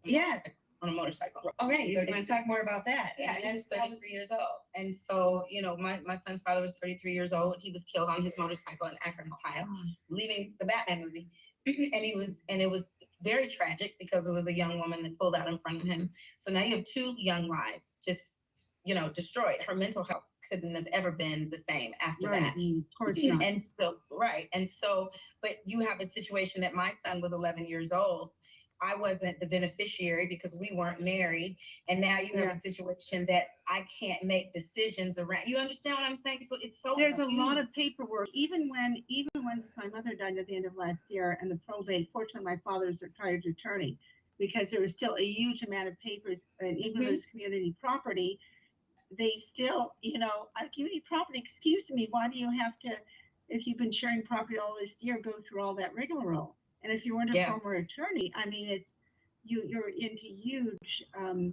Speaker 6: Yeah.
Speaker 1: On a motorcycle.
Speaker 6: All right. You want to talk more about that?
Speaker 1: Yeah, he was 33 years old. And so, my son's father was 33 years old. He was killed on his motorcycle in Akron, Ohio, leaving the Batman movie. and it was very tragic because it was a young woman that pulled out in front of him. So now you have 2 young lives just, destroyed. Her mental health couldn't have ever been the same after that.
Speaker 2: Of course not.
Speaker 1: And so, but you have a situation that my son was 11 years old. I wasn't the beneficiary because we weren't married. And now you have a situation that I can't make decisions around. You understand what I'm saying? So it's so
Speaker 2: There's a lot of paperwork. Even when my mother died at the end of last year, and the probate, fortunately my father's a retired attorney, because there was still a huge amount of papers, and even though there's community property, they still, community property, excuse me, why do you have to, if you've been sharing property all this year, go through all that rigmarole? And if you weren't a former attorney, I mean, you're into huge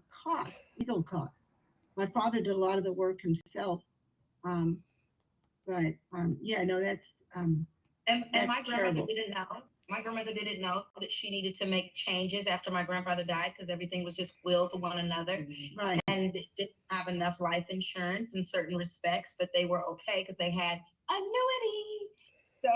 Speaker 2: costs, legal costs. My father did a lot of the work himself. That's
Speaker 1: And
Speaker 2: that's
Speaker 1: my grandmother
Speaker 2: terrible.
Speaker 1: didn't know. My grandmother didn't know that she needed to make changes after my grandfather died because everything was just willed to one another.
Speaker 2: Right.
Speaker 1: And they didn't have enough life insurance in certain respects, but they were okay because they had annuities. So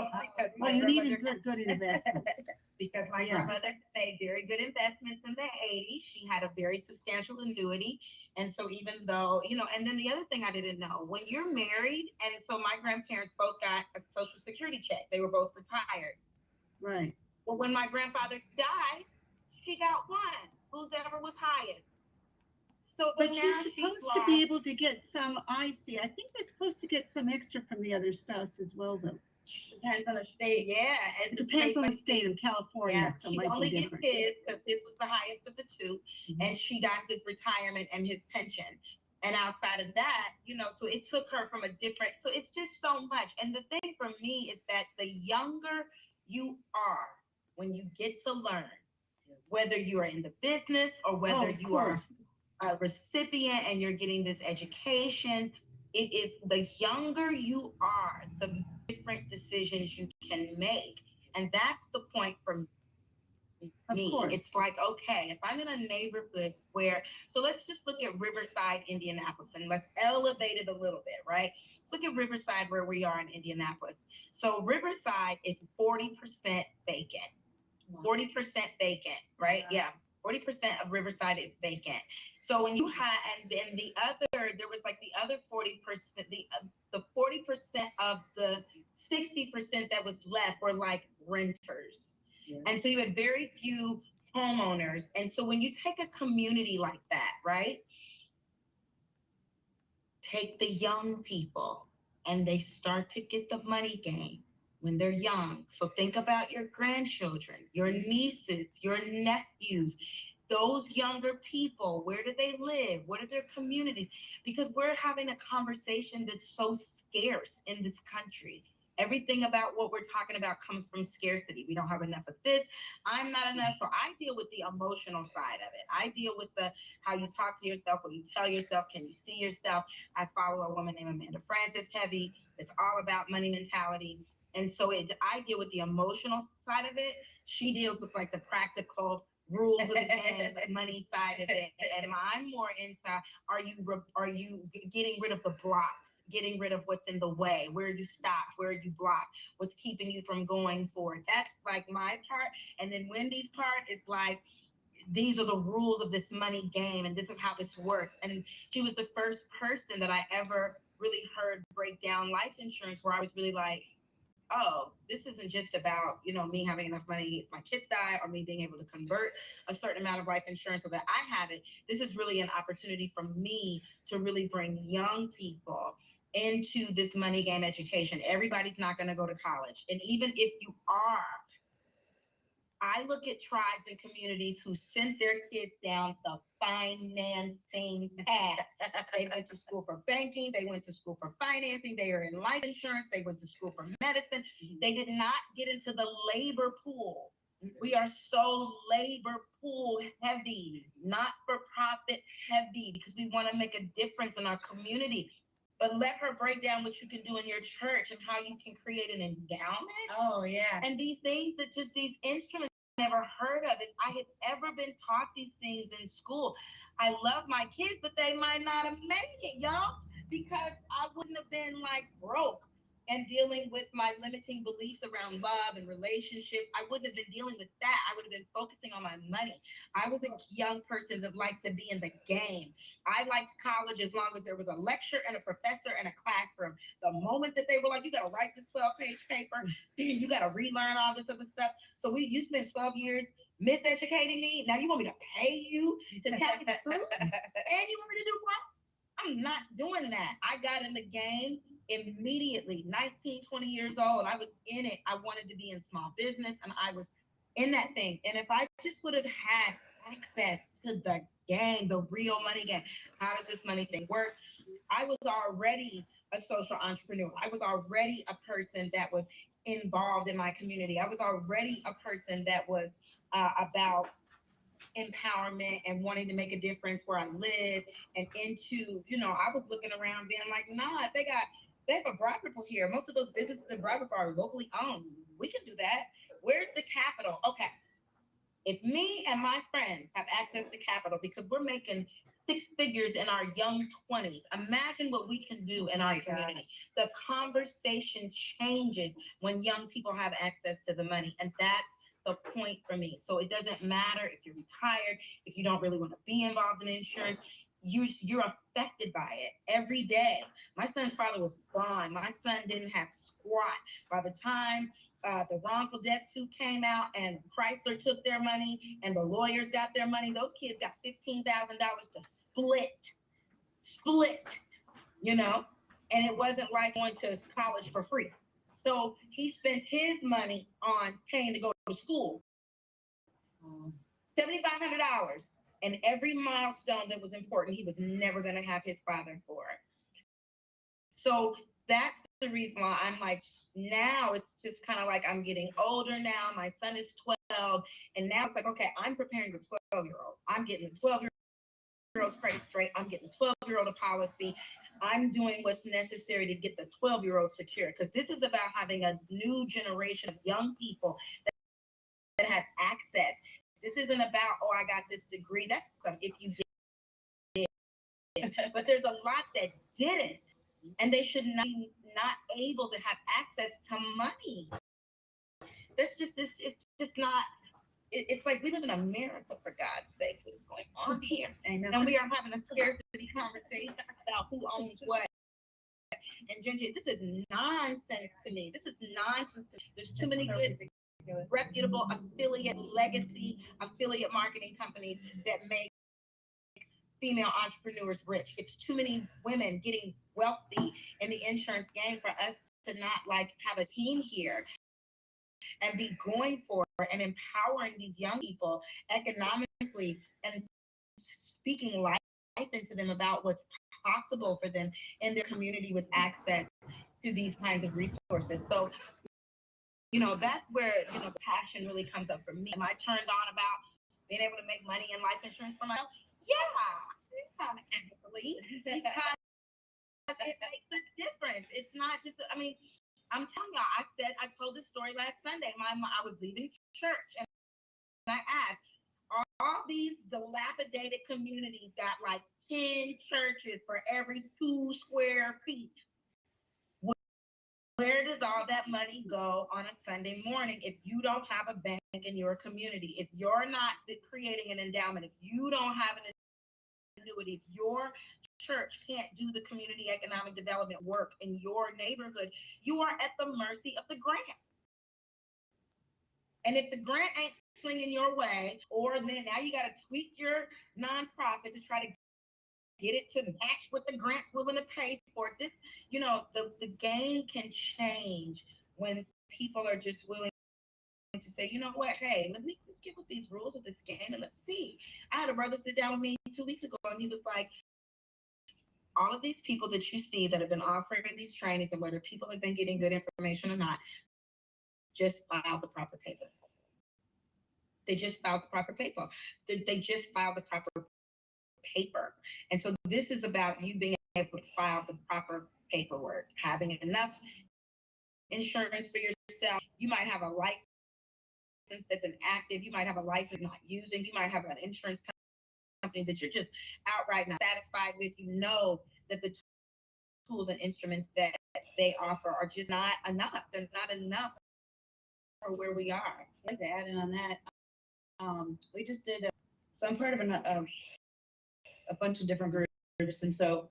Speaker 2: You needed good investments.
Speaker 1: Because my grandmother made very good investments in the 80s. She had a very substantial annuity. And so even though, and then the other thing I didn't know, when you're married, and so my grandparents both got a Social Security check. They were both retired.
Speaker 2: Right.
Speaker 1: Well, when my grandfather died, she got one, whoever was highest. So,
Speaker 2: But she's supposed to be able to get some, I think they're supposed to get some extra from the other spouse as well, though.
Speaker 1: Depends on the state. Yeah.
Speaker 2: It depends on the state of California.
Speaker 1: Yeah,
Speaker 2: So
Speaker 1: she
Speaker 2: it might
Speaker 1: only
Speaker 2: be
Speaker 1: gets
Speaker 2: different.
Speaker 1: his because his was the highest of the 2, and she got his retirement and his pension. And outside of that, so it took her from a different, so it's just so much. And the thing for me is that the younger you are, when you get to learn, whether you are in the business or whether you are a recipient and you're getting this education, it is the younger you are, the different decisions you can make. And that's the point for me. It's like, okay, if I'm in a neighborhood where, so let's just look at Riverside, Indianapolis, and let's elevate it a little bit, right? Let's look at Riverside where we are in Indianapolis. So Riverside is 40% vacant. 40% vacant, right? Yeah. 40% of Riverside is vacant. So when you had, and then there was like the other 40%, the 40% of the 60% that was left were like renters. Yeah. And so you had very few homeowners. And so when you take a community like that, right? Take the young people and they start to get the money game when they're young. So think about your grandchildren, your nieces, your nephews, those younger people. Where do they live? What are their communities? Because we're having a conversation that's so scarce in this country. Everything about what we're talking about comes from scarcity. We don't have enough of this. I'm not enough. So I deal with the emotional side of it. I deal with how you talk to yourself, what you tell yourself, can you see yourself? I follow a woman named Amanda Frances Heavy. It's all about money mentality. And so I deal with the emotional side of it. She deals with like the practical rules of the game, the money side of it. And I'm more into, are you getting rid of the blocks getting rid of what's in the way, where you stopped, where you blocked, what's keeping you from going forward. That's like my part. And then Wendy's part is like, these are the rules of this money game and this is how this works. And she was the first person that I ever really heard break down life insurance, where I was really like, oh, this isn't just about, me having enough money if my kids die, or me being able to convert a certain amount of life insurance so that I have it. This is really an opportunity for me to really bring young people into this money game education. Everybody's not going to go to college. And even if you are, I look at tribes and communities who sent their kids down the financing path. They went to school for banking. They went to school for financing. They are in life insurance. They went to school for medicine. They did not get into the labor pool. We are so labor pool heavy, not for profit heavy, because we want to make a difference in our community. But let her break down what you can do in your church and how you can create an endowment.
Speaker 6: Oh yeah.
Speaker 1: And these things that just these instruments never heard of. If I had ever been taught these things in school, I love my kids, but they might not have made it, y'all, because I wouldn't have been like broke and dealing with my limiting beliefs around love and relationships. I wouldn't have been dealing with that. I would have been focusing on my money. I was a young person that liked to be in the game. I liked college as long as there was a lecture and a professor and a classroom. The moment that they were like, you got to write this 12-page paper, you got to relearn all this other stuff. So you spent 12 years miseducating me. Now you want me to pay you to tell me the truth? And you want me to do what? I'm not doing that. I got in the game immediately, 19, 20 years old. I was in it. I wanted to be in small business and I was in that thing. And if I just would have had access to the game, the real money game, how does this money thing work? I was already a social entrepreneur. I was already a person that was involved in my community. I was already a person that was about empowerment and wanting to make a difference where I live and into, I was looking around being like, nah, they have a Broad Ripple here. Most of those businesses in Broad Ripple are locally owned. We can do that. Where's the capital? Okay. If me and my friends have access to capital because we're making 6 figures in our young 20s, imagine what we can do in our community. The conversation changes when young people have access to the money. And that's the point for me. So it doesn't matter if you're retired, if you don't really want to be involved in insurance, you're affected by it every day. My son's father was gone. My son didn't have squat. By the time the wrongful death suit came out and Chrysler took their money and the lawyers got their money, those kids got $15,000 to split, and it wasn't like going to college for free. So he spent his money on paying to go to school, $7,500. And every milestone that was important, he was never going to have his father for it. So that's the reason why I'm like, now it's just kind of like I'm getting older now. My son is 12. And now it's like, okay, I'm preparing the 12-year-old. I'm getting the 12-year-old's credit straight. I'm getting the 12-year-old a policy. I'm doing what's necessary to get the 12-year-old secure, because this is about having a new generation of young people that have access. This isn't about, oh, I got this degree. That's if you did. But there's a lot that didn't, and they should not be not able to have access to money. That's just this. It's just not. It's like we live in America, for God's sakes. What is going on here?
Speaker 6: I know.
Speaker 1: And we are having a scarcity conversation about who owns what. And Ginger, this is nonsense to me. This is nonsense. There's too many good, reputable affiliate marketing companies that make female entrepreneurs rich. It's too many women getting wealthy in the insurance game for us to not have a team here and be going for and empowering these young people economically and speaking life into them about what's possible for them in their community with access to these kinds of resources. So, that's where, the passion really comes up for me. Am I turned on about being able to make money in life insurance for myself? Yeah, actually, because it makes a difference. It's not just, I'm telling y'all, I told this story last Sunday. I was leaving church and I asked, all these dilapidated communities got 10 churches for every 2 square feet. where does all that money go on a Sunday morning if you don't have a bank in your community? If you're not creating an endowment, if you don't have an annuity, if your church can't do the community economic development work in your neighborhood, you are at the mercy of the grant. And if the grant ain't swinging your way, or then now you got to tweak your nonprofit to try to get it to match what the grant's willing to pay for. This, the game can change when people are just willing to say, you know what, hey, let's get with these rules of this game and let's see. I had a brother sit down with me 2 weeks ago and he was like, all of these people that you see that have been offering these trainings and whether people have been getting good information or not, just file the proper paper. They just filed the proper paper. They just filed the proper paper. And so this is about you being able to file the proper paperwork, having enough insurance for yourself. You might have a license that's inactive. You might have a license not using. You might have an insurance company that you're just outright not satisfied with. You know that the tools and instruments that they offer are just not enough. They're not enough for where we are.
Speaker 6: I'd like to add in on that. We just did, so I'm part of a bunch of different groups. And so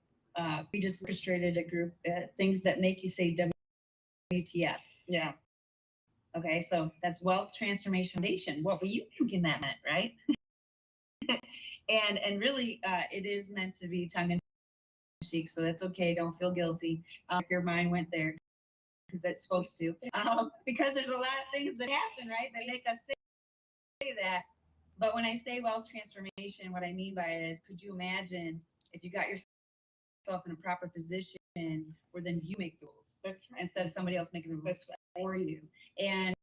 Speaker 6: we just orchestrated a group, things that make you say WTF.
Speaker 1: Yeah.
Speaker 6: Okay, so that's Wealth Transformation Foundation. What were you thinking that meant, right? and really, it is meant to be tongue in cheek, so that's okay. Don't feel guilty if your mind went there, because that's supposed to. Because there's a lot of things that happen, right, that make us say that. But when I say wealth transformation, what I mean by it is, could you imagine if you got yourself in a proper position where then you make the rules?
Speaker 1: That's right.
Speaker 6: Instead of somebody else making the rules for you. And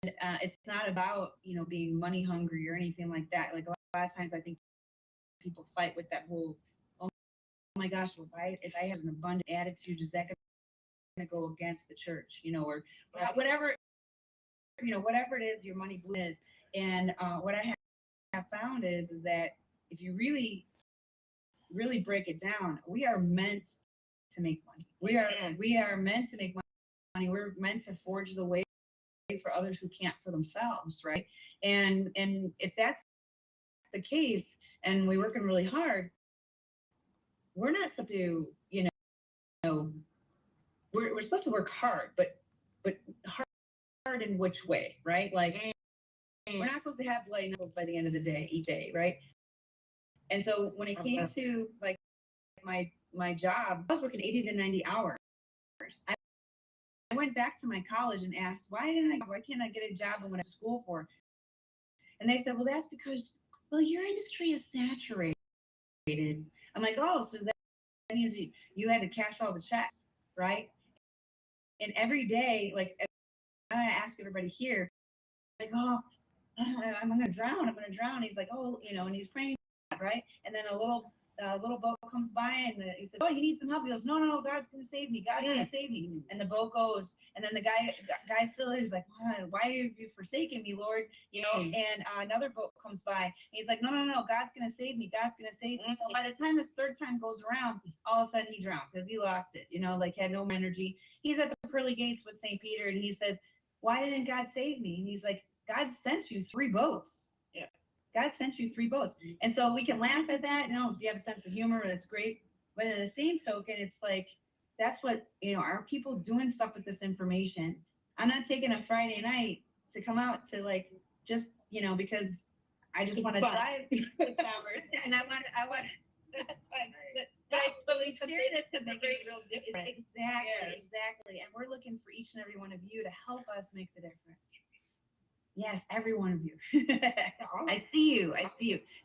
Speaker 6: it's not about, being money hungry or anything like that. Like a lot of times I think people fight with that whole, oh my gosh, if I have an abundant attitude, is that going to go against the church, or whatever, whatever it is your money blue is. And what I have found is that if you really, really break it down, we are meant to make money. We are meant to make money. We're meant to forge the way for others who can't for themselves, right? And if that's the case, and we're working really hard, we're not supposed to, we're supposed to work hard, but hard in which way, right? Like we're not supposed to have bloody knuckles by the end of the day, each day, right? And so when it came to like my job, I was working 80 to 90 hours. I went back to my college and asked, why can't I get a job I went to school for? And they said, well, that's because, your industry is saturated. I'm like, oh, so that means you had to cash all the checks, right? And every day, like, I ask everybody here, like, oh, I'm going to drown. He's like, oh, and he's praying, right? And then a little boat comes by and he says, oh, you need some help. He goes, no, God's going to save me. God's going to save me. And the boat goes, and then the guy still is like, why have you forsaken me, Lord? And another boat comes by. And he's like, no, God's going to save me. God's going to save me. So by the time this third time goes around, all of a sudden he drowned because he lost it, like had no more energy. He's at the pearly gates with St. Peter and he says, why didn't God save me? And he's like, God sent you 3 boats. Yeah. God sent you 3 boats. And so we can laugh at that. If you have a sense of humor, that's great. But in the same token, it's like, that's what, are people doing stuff with this information? I'm not taking a Friday night to come out to like, just, because I just want to drive hours. And I want, but I fully committed to make a real difference. Exactly. And we're looking for each and every one of you to help us make the difference. Yes, every one of you. I see you.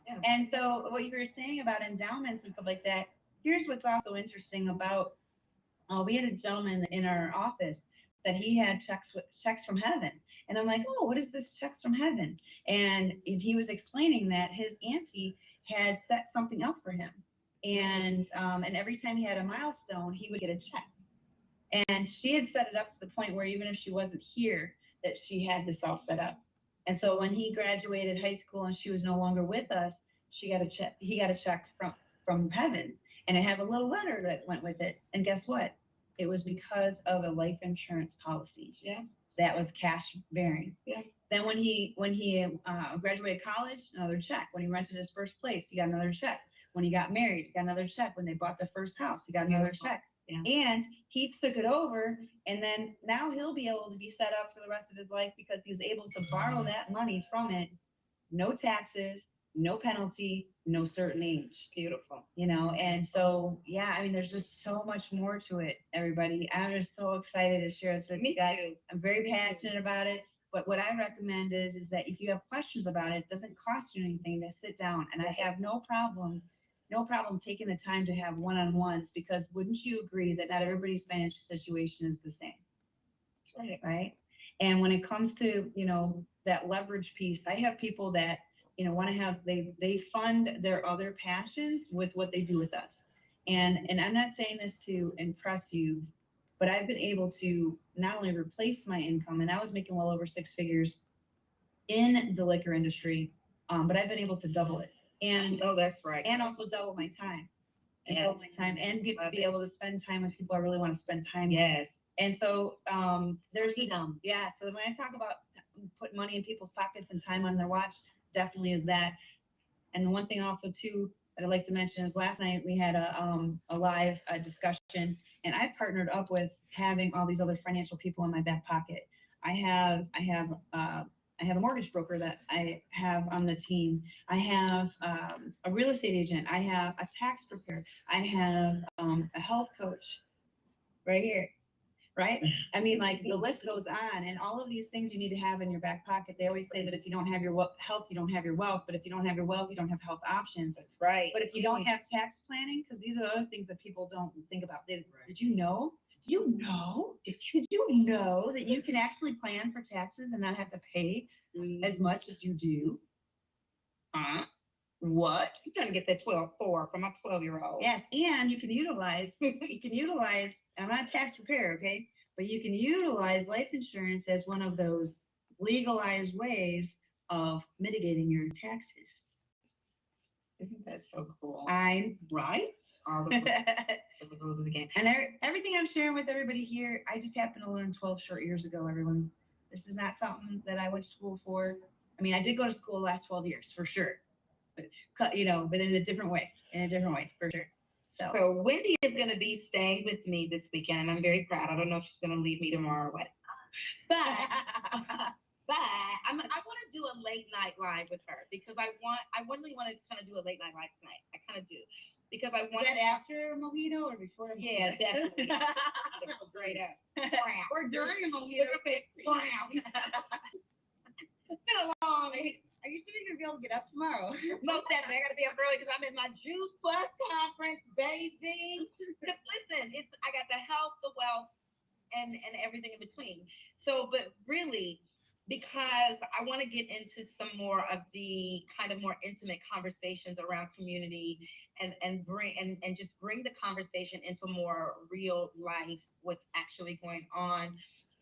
Speaker 6: Yeah. And so what you were saying about endowments and stuff like that, here's what's also interesting about, we had a gentleman in our office that he had checks from heaven. And I'm like, oh, what is this checks from heaven? And he was explaining that his auntie had set something up for him. And every time he had a milestone, he would get a check. And she had set it up to the point where even if she wasn't here, that she had this all set up. And so when he graduated high school and she was no longer with us, he got a check from heaven, and it had a little letter that went with it. And guess what? it was because of a life insurance policy.
Speaker 1: Yeah.
Speaker 6: That was cash bearing.
Speaker 1: Yeah.
Speaker 6: Then when he graduated college, another check. When he rented his first place, he got another check. When he got married, he got another check. When they bought their first house, he got another check.
Speaker 1: Yeah.
Speaker 6: And he took it over, and then now he'll be able to be set up for the rest of his life because he was able to borrow that money from it, no taxes, no penalty, no certain age.
Speaker 1: Beautiful.
Speaker 6: And so, yeah, I mean, there's just so much more to it, everybody. I'm just so excited to share this with
Speaker 1: Me
Speaker 6: you guys.
Speaker 1: too.
Speaker 6: I'm very passionate about it. But what I recommend is that if you have questions about it, it doesn't cost you anything to sit down. And I have no problem taking the time to have one-on-ones, because wouldn't you agree that not everybody's financial situation is the same?
Speaker 1: That's right.
Speaker 6: Right. And when it comes to, that leverage piece, I have people that, want to have, they fund their other passions with what they do with us. And I'm not saying this to impress you, but I've been able to not only replace my income, and I was making well over six figures in the liquor industry, but I've been able to double it. And
Speaker 1: Oh, that's right.
Speaker 6: and also double my time. And double my
Speaker 1: Yes.
Speaker 6: time, and get to
Speaker 1: Love
Speaker 6: be
Speaker 1: it.
Speaker 6: able to spend time with people I really want to spend time with.
Speaker 1: Yes.
Speaker 6: And so there's
Speaker 1: Freedom.
Speaker 6: yeah. So when I talk about putting money in people's pockets and time on their watch, definitely is that. And the one thing also too that I'd like to mention is last night we had a live discussion, and I partnered up with having all these other financial people in my back pocket. I have a mortgage broker that I have on the team. I have a real estate agent. I have a tax preparer. I have a health coach right here. Right? I mean, like the list goes on, and all of these things you need to have in your back pocket. They always say that if you don't have your health, you don't have your wealth. But if you don't have your wealth, you don't have health options.
Speaker 1: That's right.
Speaker 6: But if you don't have tax planning, because these are other things that people don't think about. Did you know? Did you know that you can actually plan for taxes and not have to pay as much as you do? What?
Speaker 1: I'm trying to get that 12-4 from my 12-year-old.
Speaker 6: Yes, and you can utilize, I'm not a tax preparer, okay? But you can utilize life insurance as one of those legalized ways of mitigating your taxes.
Speaker 1: Isn't that so cool?
Speaker 6: I'm right.
Speaker 1: All the rules of the game.
Speaker 6: And everything I'm sharing with everybody here, I just happened to learn 12 short years ago, everyone. This is not something that I went to school for. I mean, I did go to school the last 12 years, for sure. But in a different way, for sure.
Speaker 1: So Wendy is going to be staying with me this weekend, and I'm very proud. I don't know if she's going to leave me tomorrow or what. But I want to do a late night live with her, because I really want to kind of do a late night live tonight. I kind of do, because I want.
Speaker 6: Is that after a mojito or before?
Speaker 1: Yeah, definitely. Great up.
Speaker 6: Or during a mojito.
Speaker 1: It's been a long.
Speaker 6: Are you sure you're gonna be able to get up tomorrow?
Speaker 1: Most definitely, I gotta be up early because I'm in my Juice Plus conference, baby. Listen, I got the health, the wealth, and everything in between. So, but really, because I want to get into some more of the kind of more intimate conversations around community, and just bring the conversation into more real life, what's actually going on.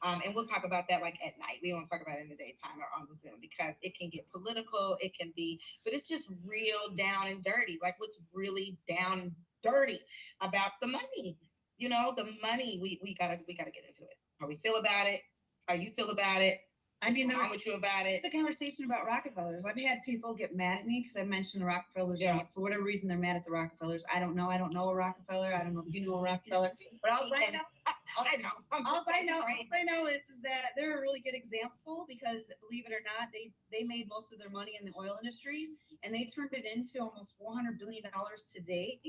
Speaker 1: And we'll talk about that like at night. We won't talk about it in the daytime or on the Zoom, because it can get political. It can be, but it's just real down and dirty. Like what's really down and dirty about the money. The money. We gotta get into it. How we feel about it. How you feel about it.
Speaker 6: I mean,
Speaker 1: wrong with you about it.
Speaker 6: It's the conversation about Rockefellers. I've had people get mad at me because I mentioned the Rockefellers.
Speaker 1: Yeah.
Speaker 6: For whatever reason, they're mad at the Rockefellers. I don't know a Rockefeller. I don't know if you know a Rockefeller. But all I know. All I know is that they're a really good example, because believe it or not, they made most of their money in the oil industry, and they turned it into almost $400 billion today,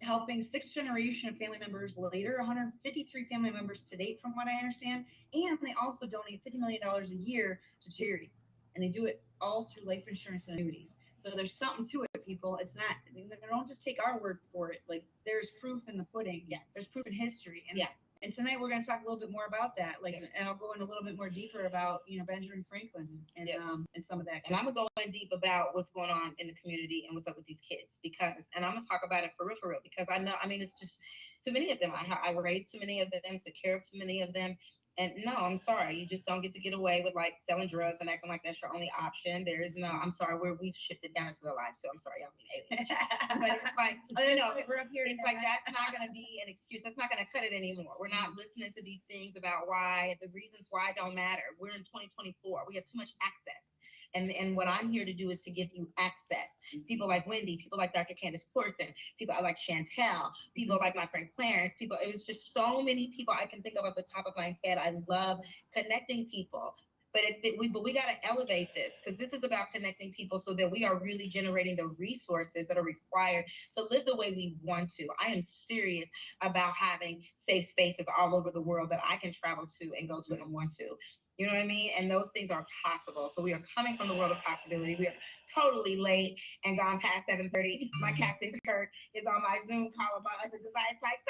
Speaker 6: helping 6th generation of family members later, 153 family members to date, from what I understand. And they also donate $50 million a year to charity, and they do it all through life insurance and annuities. So there's something to it, people. It's not, don't just take our word for it. Like, there's proof in the pudding.
Speaker 1: Yeah.
Speaker 6: There's proof in history. And
Speaker 1: Yeah.
Speaker 6: And tonight we're going to talk a little bit more about that. And I'll go in a little bit more deeper about, Benjamin Franklin and some of that.
Speaker 1: And I'm gonna go in deep about what's going on in the community and what's up with these kids, and I'm gonna talk about it for real, because I know, it's just too many of them. I raised too many of them, took care of too many of them, And no, I'm sorry, you just don't get to get away with like selling drugs and acting like that's your only option. There is no, I'm sorry, we've shifted down into the line too. I'm sorry, y'all mean aliens. But it's like, no,
Speaker 6: We're up here.
Speaker 1: it's like that's not gonna be an excuse. That's not gonna cut it anymore. We're not listening to these things about why the reasons why don't matter. We're in 2024. We have too much access. And what I'm here to do is to give you access. People like Wendy, people like Dr. Candace Corson, people like Chantel, people like my friend Clarence, people, it was just so many people I can think of at the top of my head. I love connecting people. But we got to elevate this, because this is about connecting people so that we are really generating the resources that are required to live the way we want to. I am serious about having safe spaces all over the world that I can travel to and go to and want to. You know what I mean? And those things are possible. So we are coming from the world of possibility. We are totally late and gone past 7:30. My Captain Kirk is on my Zoom call about the device like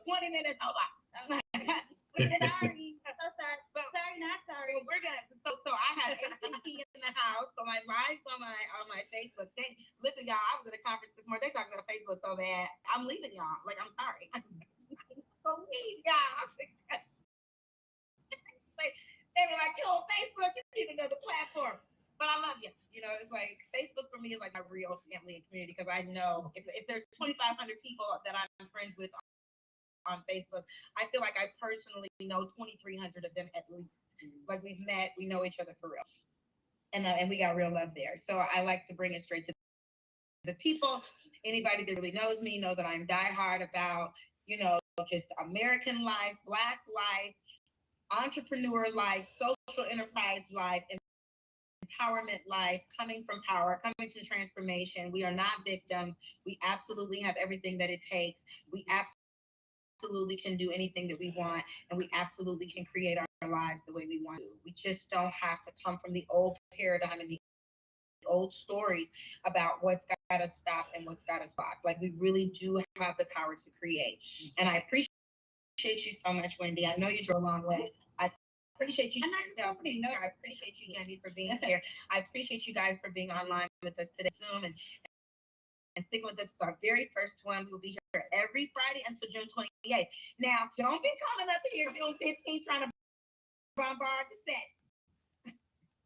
Speaker 1: 20 minutes over. I'm like, sorry. So sorry. But sorry, not sorry. We're gonna so I have HTTP in the house. So my live's on my Facebook. Listen, y'all, I was at a conference this morning. They talking about Facebook so bad. I'm leaving y'all. Like, I'm sorry. So leave y'all. They were like, yo, Facebook, you need another platform. But I love you. You know, it's like Facebook for me is like my real family and community, because I know if there's 2,500 people that I'm friends with on Facebook, I feel like I personally know 2,300 of them at least. Like, we've met, we know each other for real. And we got real love there. So I like to bring it straight to the people. Anybody that really knows me knows that I'm diehard about, you know, just American life, Black life, entrepreneur life, social enterprise life, empowerment life, coming from power, coming from transformation. We are not victims. We absolutely have everything that it takes. We absolutely can do anything that we want, and we absolutely can create our lives the way we want to. We just don't have to come from the old paradigm and the old stories about what's got to stop and what's got to stop. Like, we really do have the power to create. And I appreciate you so much, Wendy. I know you drove a long way. I appreciate you. I appreciate you, Jenny, for being here. I appreciate you guys for being online with us today, Zoom, and sticking with us. This is our very first one. We'll be here every Friday until June 28th. Now, don't be coming up here June 15th trying to bombard the set,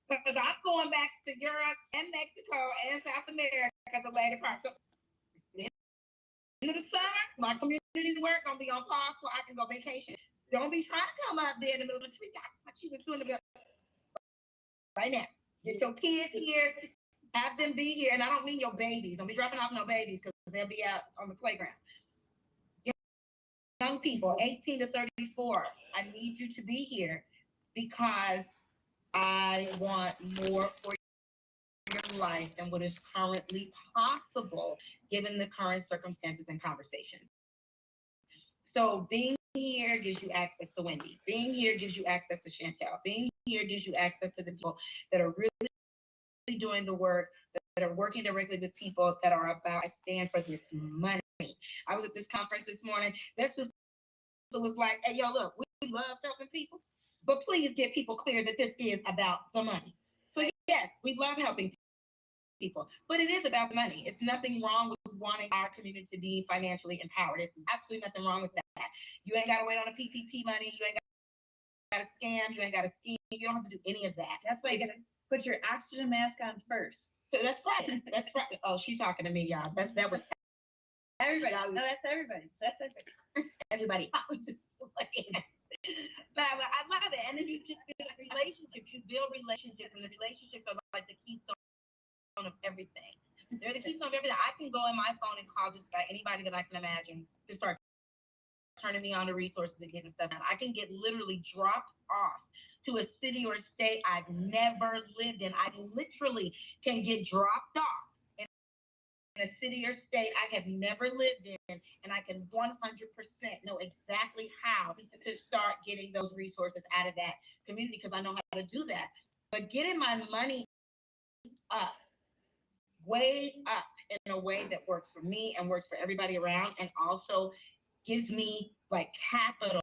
Speaker 1: because I'm going back to Europe and Mexico and South America the later part. So, in the summer, my community work gonna be on pause so I can go vacation. Don't be trying to come up there in the middle of the tree. What you was doing right now. Get your kids here, have them be here, and I don't mean your babies. Don't be dropping off no babies, because they'll be out on the playground. Young people, 18 to 34, I need you to be here, because I want more for your life than what is currently possible given the current circumstances and conversations. So being here gives you access to Wendy. Being here gives you access to Chantel. Being here gives you access to the people that are really doing the work, that are working directly with people that are about, I stand for this money. I was at this conference this morning. This was like, hey, yo, look, we love helping people, but please get people clear that this is about the money. So yes, we love helping people, but it is about the money. It's nothing wrong with wanting our community to be financially empowered. It's absolutely nothing wrong with that. You ain't got to wait on a PPP money. You ain't got to scam. You ain't got to scheme. You don't have to do any of that.
Speaker 6: That's why you gotta put your oxygen mask on first.
Speaker 1: So that's right. That's right. Oh, she's talking to me, y'all. That was
Speaker 6: Everybody. No, that's everybody. That's everybody.
Speaker 1: everybody. I was just playing. But I love it. And then you just build relationships. You build relationships, and the relationships are like the keystone of everything. They're the keystone of everything. I can go in my phone and call just about anybody that I can imagine to start turning me on to resources and getting stuff done. I can get literally dropped off to a city or state I've never lived in. I literally can get dropped off in a city or state I have never lived in, and I can 100% know exactly how to start getting those resources out of that community, because I know how to do that. But getting my money up, way up, in a way that works for me and works for everybody around, and also gives me like capital